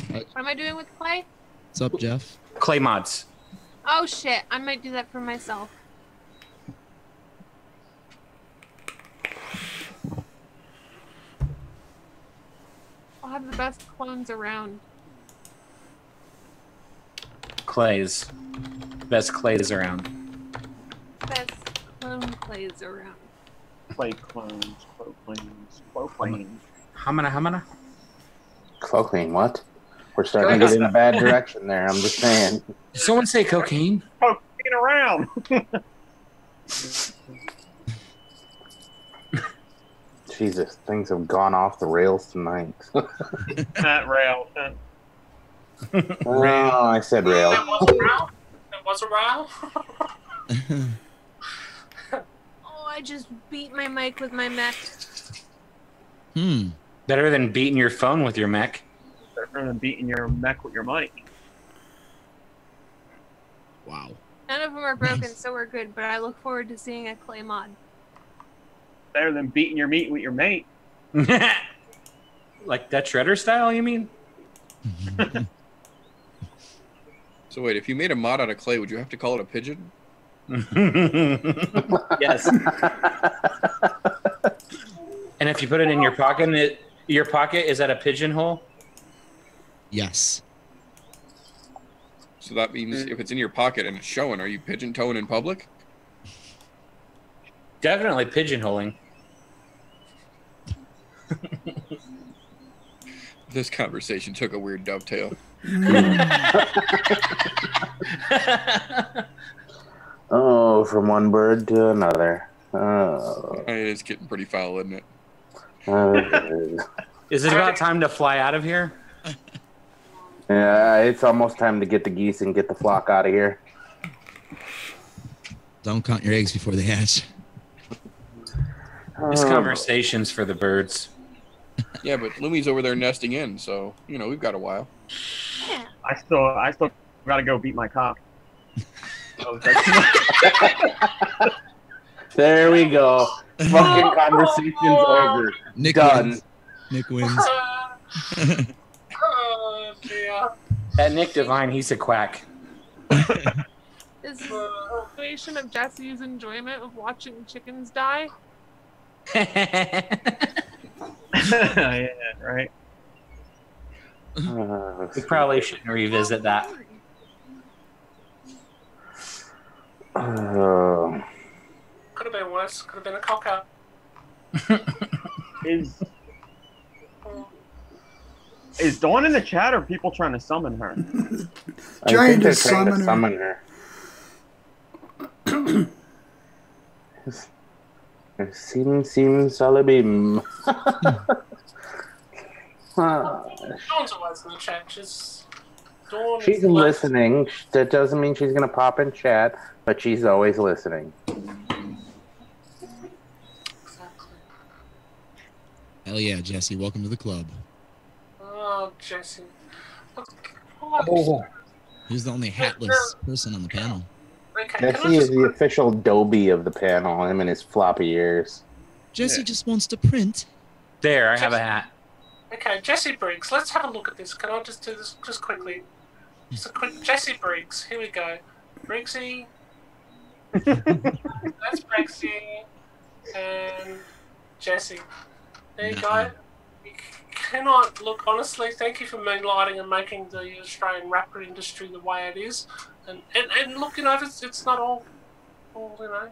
What am I doing with clay? What's up, Jeff? Clay mods. Oh shit, I might do that for myself. I'll have the best clones around. Clays. Best clays around. Best clone clays around. Clay clones, clo planes. Hamana. Cocaine, what? We're starting to get in a bad direction there. I'm just saying. Did someone say cocaine? Cocaine around. Jesus, things have gone off the rails tonight. Not rail. Oh, I said rail. There was a row. There was a row. Oh, I just beat my mic with my mech. Better than beating your phone with your mech. Better than beating your mech with your mic. Wow. None of them are broken, so we're good, but I look forward to seeing a clay mod. Better than beating your meat with your mate. Like that shredder style, you mean? So wait, if you made a mod out of clay, would you have to call it a pigeon? Yes. And if you put it in your pocket, your pocket is that a pigeonhole? Yes. So that means if it's in your pocket and it's showing, are you pigeon-toeing in public? Definitely pigeonholing. This conversation took a weird dovetail. Oh, from one bird to another. Oh. It's getting pretty foul, isn't it? Is it about time to fly out of here? Yeah, it's almost time to get the geese and get the flock out of here. Don't count your eggs before they hatch. This conversation's for the birds. Yeah, but Lumi's over there nesting in, so you know we've got a while. Yeah. I still gotta go beat my cock. There we go. Fucking conversation's over. Nick Done. wins. Nick wins. Oh dear. That Nick Divine, he's a quack. Is this a situation of Jesse's enjoyment of watching chickens die? Yeah, right. We probably shouldn't revisit that. Could have been worse. Could have been a cock out. Is Dawn in the chat or are people trying to summon her? Trying to summon her. Sim Salabim. Dawn's always in the chat. She's listening. That doesn't mean she's gonna pop in chat, but she's always listening. Hell yeah, Jesse. Welcome to the club. Oh, Jesse. Who's the only hatless person on the panel? Jesse is the official Dobie of the panel, him and his floppy ears. Jesse just wants to print. There, I have a hat. Okay, Jesse Briggs. Let's have a look at this. Can I just do this just quickly? Just a quick Jesse Briggs. Here we go. Briggsy. That's Briggsy. And Jesse. There you go. You cannot look, honestly, thank you for moonlighting and making the Australian rapper industry the way it is. And look, you know, it's not all, you know.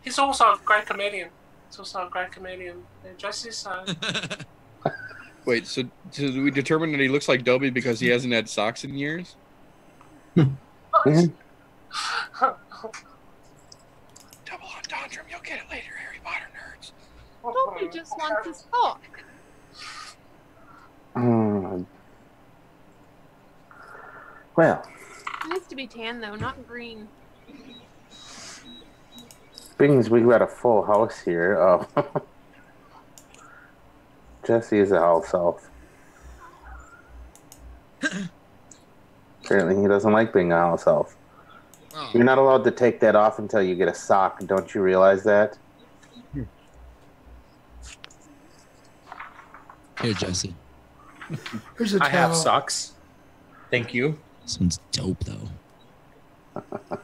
He's also a great comedian. Jesse, so. Wait, so do we determine that he looks like Dobie because he hasn't had socks in years? Double entendre, you'll get it later, Harry Potter nerds. Dobie just wants his talk. Well. It needs to be tan though, not green. Being we got a full house here. Oh. Jesse is a house elf. Apparently he doesn't like being a house elf. Oh. You're not allowed to take that off until you get a sock. Don't you realize that? Here, Jesse. Here's a I have towel. socks. Thank you. This one's dope, though. I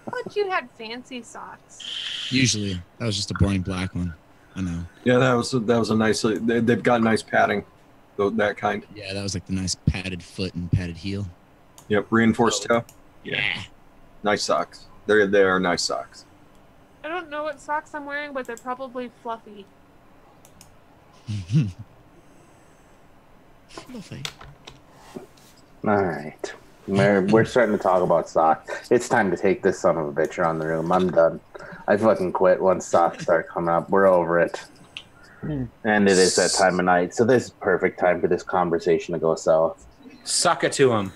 thought you had fancy socks. Usually, that was just a boring black one. I know. Yeah, that was a nice. They've got nice padding, that kind. Yeah, that was like the nice padded foot and padded heel. Yep, reinforced toe. Yeah. Nice socks. They are nice socks. I don't know what socks I'm wearing, but they're probably fluffy. Fluffy. All right. We're starting to talk about socks. It's time to take this son of a bitch around the room. I'm done. I fucking quit once socks start coming up. We're over it. And it is that time of night. So this is perfect time for this conversation to go south. Suck it to him.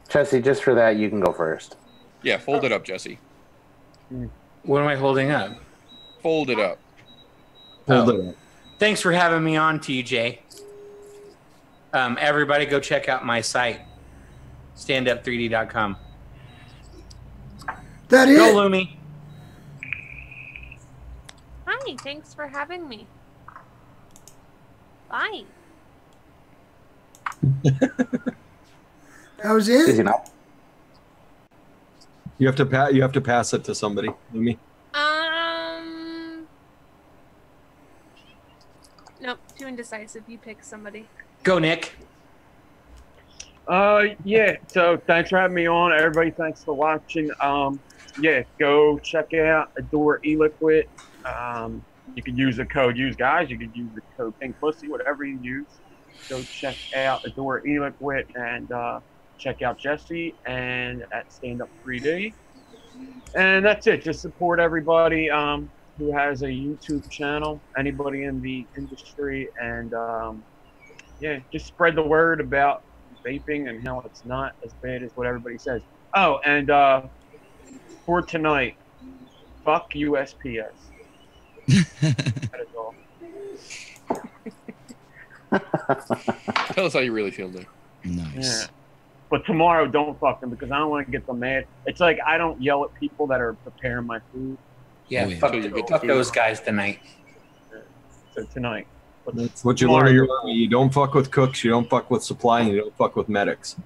Jesse, just for that, you can go first. Yeah, fold it up, Jesse. What am I holding up? Fold it up. Hold it up. Thanks for having me on, TJ. Everybody go check out my site, standup3d.com. That is. Go, Lumi. Hi, thanks for having me. Bye. That was it. Easy enough. You have to pass it to somebody. Lumi. Nope, too indecisive. You pick somebody. Go, Nick. Yeah, so thanks for having me on. Everybody, thanks for watching. Yeah, go check out Adore Eliquid. You can use the code guys. You can use the code Pink Pussy, whatever you use. Go check out Adore Eliquid and check out Jesse and at Stand Up 3D. And that's it. Just support everybody who has a YouTube channel, anybody in the industry, and yeah, just spread the word about vaping and how it's not as bad as what everybody says. Oh, and for tonight, fuck USPS. That is all. Tell us how you really feel, Nick. Nice. Yeah. But tomorrow, don't fuck them because I don't want to get them mad. It's like I don't yell at people that are preparing my food. Yeah, fuck those guys tonight. So tonight. That's what you learn in the Army. You don't fuck with cooks, you don't fuck with supply, and you don't fuck with medics.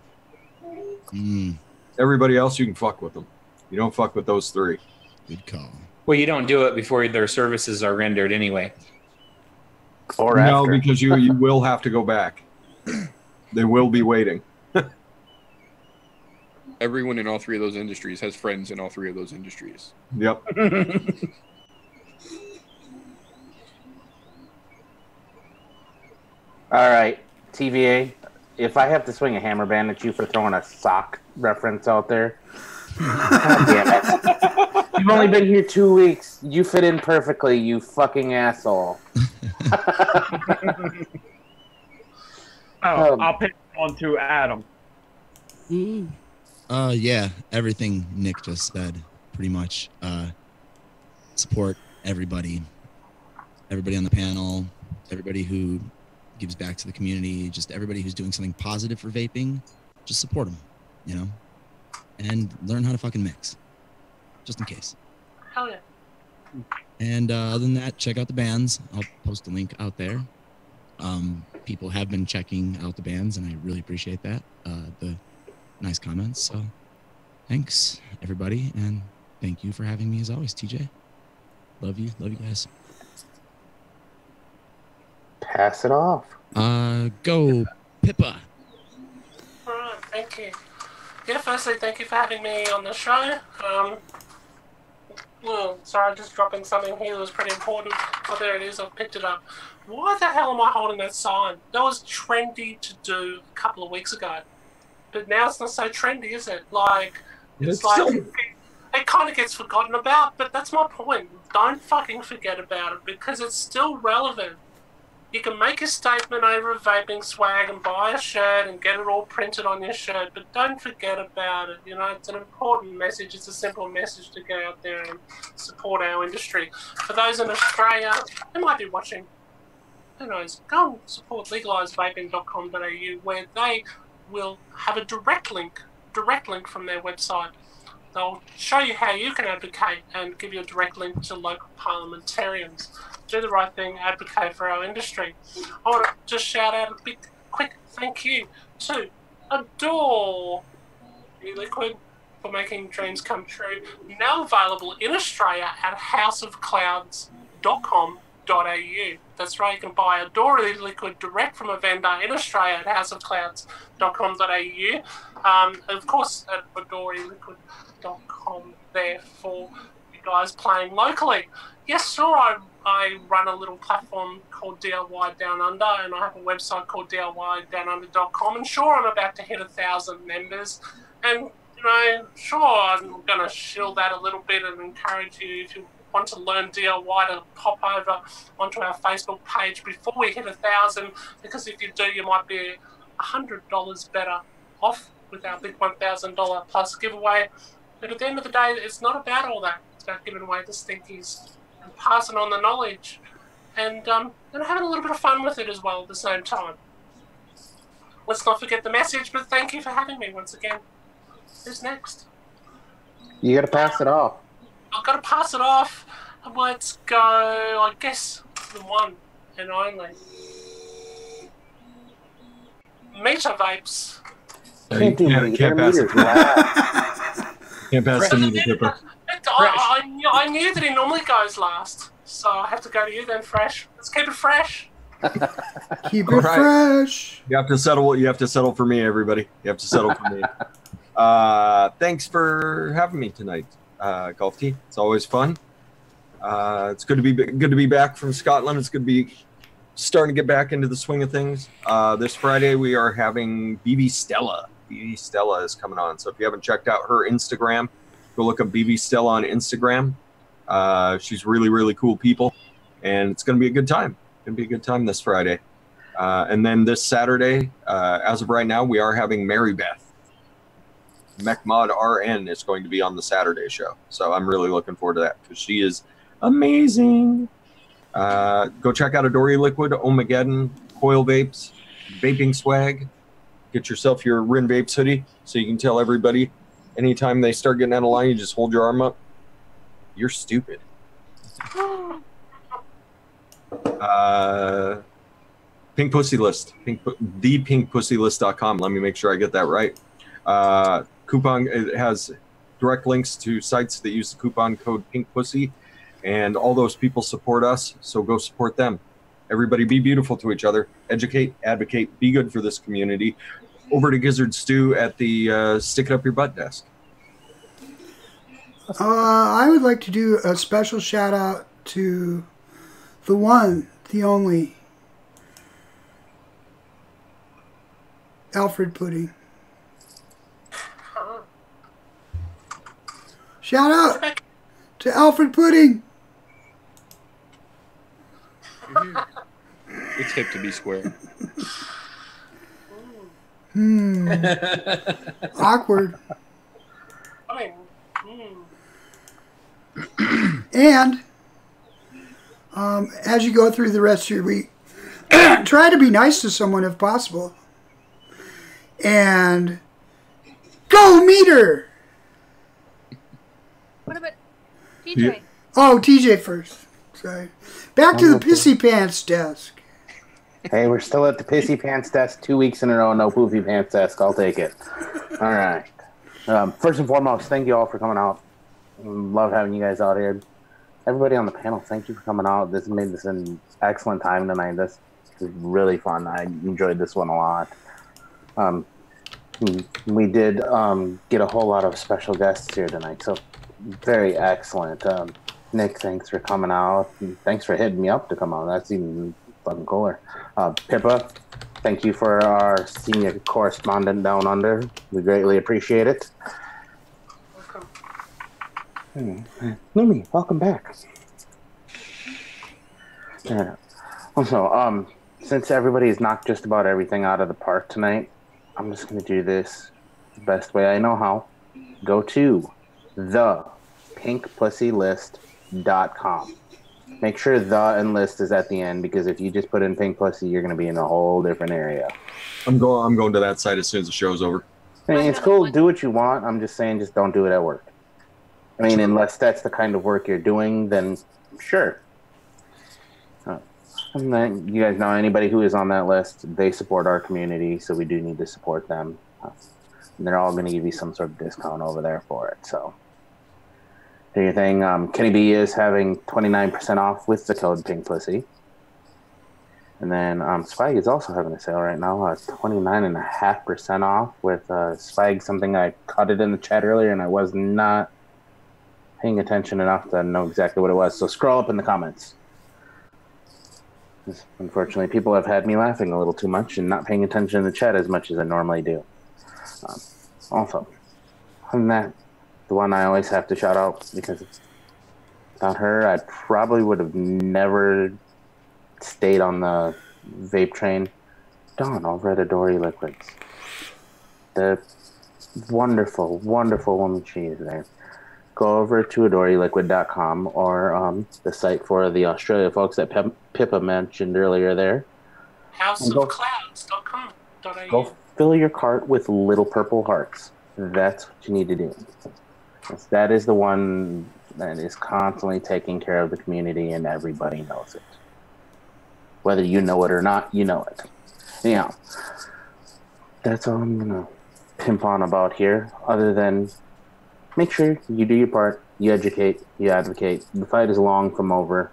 Everybody else, you can fuck with them. You don't fuck with those three. Good call. Well, you don't do it before their services are rendered anyway. Or no, after. because you will have to go back. They will be waiting. Everyone in all three of those industries has friends in all three of those industries. Yep. All right, TVA. If I have to swing a hammer band at you for throwing a sock reference out there, God damn it! You've only been here 2 weeks. You fit in perfectly, you fucking asshole. I'll pick on to Adam. Yeah, everything Nick just said, pretty much. Support everybody on the panel, everybody who gives back to the community, just everybody who's doing something positive for vaping. Just support them, you know, and learn how to fucking mix, just in case. Hell yeah. And other than that, check out the bands. I'll post a link out there. People have been checking out the bands, and I really appreciate that. The nice comments. So thanks, everybody, and thank you for having me as always, TJ. Love you guys. Pass it off. Go Pippa. All right, thank you. Yeah, firstly, thank you for having me on the show. Well, sorry, I'm just dropping something here that was pretty important. Oh, there it is. I've picked it up. Why the hell am I holding that sign? That was trendy to do a couple of weeks ago. But now it's not so trendy, is it? Like, it's like... It kind of gets forgotten about, but that's my point. Don't fucking forget about it, because it's still relevant. You can make a statement over a Vaping Swag and buy a shirt and get it all printed on your shirt, but don't forget about it. You know, it's an important message. It's a simple message to go out there and support our industry. For those in Australia who might be watching, who knows, go and support legalisevaping.com.au, where they will have a direct link from their website. They'll show you how you can advocate and give you a direct link to local parliamentarians. do the right thing, advocate for our industry. I want to just shout out a big, quick thank you to Adore Eliquid for making dreams come true. Now available in Australia at houseofclouds.com.au. That's right, you can buy Adore Eliquid direct from a vendor in Australia at houseofclouds.com.au. Of course, at adoreeliquid.com there for you guys playing locally. Yes, sure, I run a little platform called DIY Down Under, and I have a website called DIYdownunder.com, and sure, I'm about to hit 1,000 members, and, you know, sure, I'm going to shill that a little bit and encourage you, if you want to learn DIY, to pop over onto our Facebook page before we hit 1,000, because if you do, you might be $100 better off with our big $1,000 plus giveaway. But at the end of the day, it's not about all that. It's about giving away the stinkies and passing on the knowledge, and having a little bit of fun with it as well at the same time. Let's not forget the message, but thank you for having me once again. Who's next? You gotta pass it off. I've got to pass it off. Let's go, I guess, the one and only. Meter Vapes. Can't do Can't pass it. Can't pass the meter, Pippa. I knew that he normally goes last, so I have to go to you then, Fresh. Let's keep it fresh. Keep it fresh. You have to settle. You have to settle for me, everybody. You have to settle for me. Thanks for having me tonight, Golf Tea. It's always fun. It's good to be back from Scotland. It's good to be starting to get back into the swing of things. This Friday we are having BB Stella. BB Stella is coming on. So if you haven't checked out her Instagram, go look up BB Stella on Instagram. She's really, really cool people, and it's going to be a good time. It's going to be a good time this Friday. And then this Saturday, as of right now, we are having Mary Beth. MechMod RN is going to be on the Saturday show. So I'm really looking forward to that because she is amazing. Go check out Adore Eliquid, Ohmageddon, Coil Vapes, Vaping Swag. Get yourself your Rin Vapes hoodie so you can tell everybody anytime they start getting out of line, you just hold your arm up. You're stupid. Pink Pussy List. ThePinkPussyList.com. Let me make sure I get that right. Coupon, it has direct links to sites that use the coupon code PinkPussy, and all those people support us, so go support them. Everybody be beautiful to each other. Educate, advocate, be good for this community. Over to Gizzard Stew at the Stick It Up Your Butt desk. I would like to do a special shout out to the one, the only, Alfred Pudding. Shout out to Alfred Pudding. It's hip to be square. Awkward. And as you go through the rest of your week, try to be nice to someone if possible. And go meter. What about TJ? Yeah. Oh, TJ first. Sorry. Back to the Pissy Pants desk. Hey, we're still at the Pissy Pants desk 2 weeks in a row. No Poofy Pants desk. I'll take it. All right. First and foremost, thank you all for coming out. Love having you guys out here. Everybody on the panel, thank you for coming out. This made this an excellent time tonight. This is really fun. I enjoyed this one a lot. We did get a whole lot of special guests here tonight, so very excellent. Nick, thanks for coming out. Thanks for hitting me up to come out. That's even fucking cooler. Pippa, thank you for our senior correspondent down under. We greatly appreciate it. Lumi, welcome back. Also, since everybody's knocked just about everything out of the park tonight, I'm just going to do this the best way I know how. Go to thepinkpussylist.com. Make sure the and list is at the end, because if you just put in pink pussy, you're going to be in a whole different area. I'm going to that site as soon as the show's over. I mean, it's cool. Do what you want. I'm just saying, just don't do it at work. I mean, unless that's the kind of work you're doing, then sure. And then you guys know anybody who is on that list, they support our community, so we do need to support them. And they're all going to give you some sort of discount over there for it. So, do your thing. Kenny B is having 29% off with the code PinkPussy. And then Swag is also having a sale right now, 29.5% off with Swag, something I caught it in the chat earlier, and I was not paying attention enough to know exactly what it was. So scroll up in the comments. Unfortunately, people have had me laughing a little too much and not paying attention in the chat as much as I normally do. Also, other than that, the one I always have to shout out, because without her, I probably would have never stayed on the vape train. Dawn over at Adori Liquids. The wonderful, wonderful woman she is there. Go over to adoriliquid.com or the site for the Australia folks that Pippa mentioned earlier there. houseofclouds.com.au. Go fill your cart with little purple hearts. That's what you need to do. That is the one that is constantly taking care of the community, and everybody knows it. Whether you know it or not, you know it. Anyhow, that's all I'm going to pimp on about here, other than make sure you do your part, you educate, you advocate. The fight is long from over.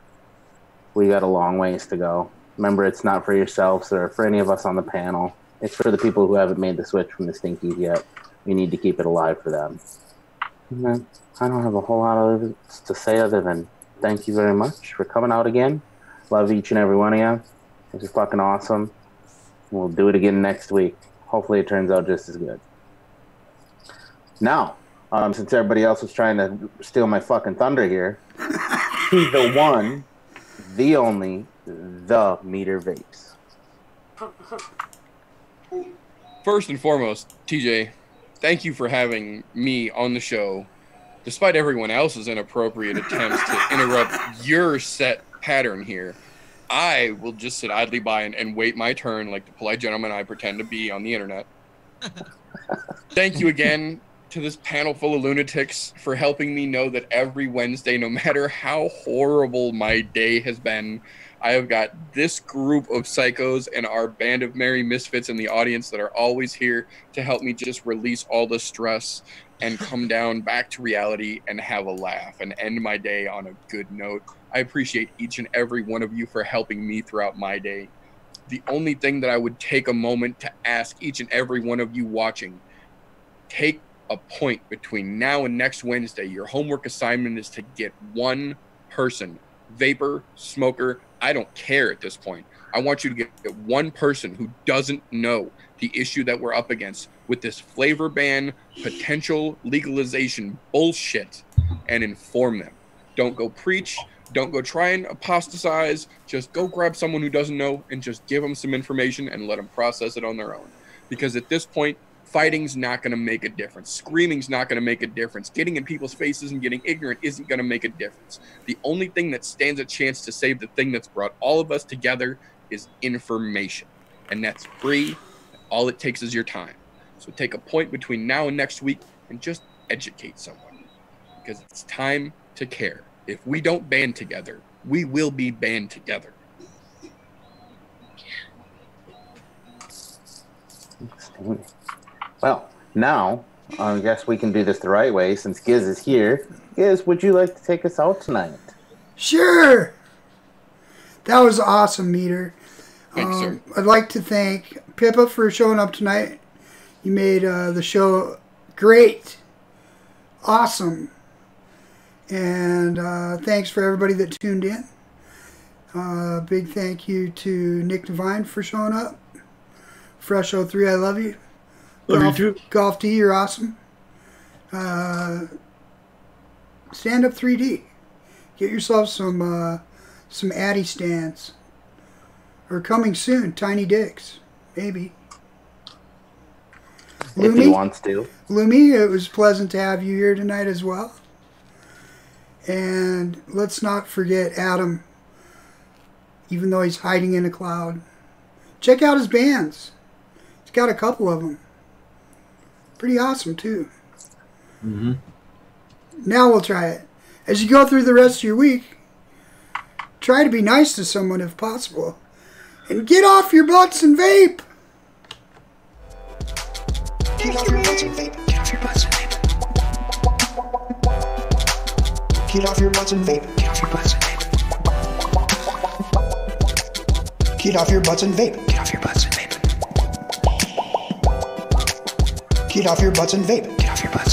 We got a long ways to go. Remember, it's not for yourselves or for any of us on the panel. It's for the people who haven't made the switch from the Stinkies yet. We need to keep it alive for them. And then I don't have a whole lot to say other than thank you very much for coming out again. Love each and every one of you. This is fucking awesome. We'll do it again next week. Hopefully it turns out just as good. Now, since everybody else was trying to steal my fucking thunder here, he's the one, the only, the Meter Vapes. First and foremost, TJ, thank you for having me on the show, despite everyone else's inappropriate attempts to interrupt your set pattern here. I will just sit idly by and wait my turn like the polite gentleman I pretend to be on the internet. Thank you again to this panel full of lunatics for helping me know that every Wednesday, no matter how horrible my day has been, I have got this group of psychos and our band of merry misfits in the audience that are always here to help me just release all the stress and come down back to reality and have a laugh and end my day on a good note. I appreciate each and every one of you for helping me throughout my day. The only thing that I would take a moment to ask each and every one of you watching, take a point between now and next Wednesday. Your homework assignment is to get one person, vapor, smoker, I don't care at this point. I want you to get one person who doesn't know the issue that we're up against with this flavor ban, potential legalization bullshit, and inform them. Don't go preach. Don't go try and apostatize. Just go grab someone who doesn't know and just give them some information and let them process it on their own. Because at this point, fighting's not going to make a difference. Screaming's not going to make a difference. Getting in people's faces and getting ignorant isn't going to make a difference. The only thing that stands a chance to save the thing that's brought all of us together is information. And that's free. All it takes is your time. So take a point between now and next week and just educate someone. Because it's time to care. If we don't band together, we will be banned together. Well, now I guess we can do this the right way since Giz is here. Giz, would you like to take us out tonight? Sure. That was awesome, Meter. Thanks, sir. I'd like to thank Pippa for showing up tonight. You made the show great. Awesome. And thanks for everybody that tuned in. Big thank you to Nick Devine for showing up. Fresh 03, I love you. Love you too. Golf D, you're awesome. Stand Up 3D. Get yourself some Addy stands. Or coming soon, Tiny Dicks. Maybe. If he wants to. Lumi, it was pleasant to have you here tonight as well. And let's not forget Adam, even though he's hiding in a cloud. Check out his bands. He's got a couple of them. Pretty awesome, too. Mm-hmm. Now we'll try it. As you go through the rest of your week, Try to be nice to someone if possible. And get off your butts and vape! Get off your butts and vape. Get off your butts and vape. Get off your butts and vape. Get off your butts and vape. Get off your butts and vape. Get off your butts and vape. Get off your butts and vape. Get off your butts.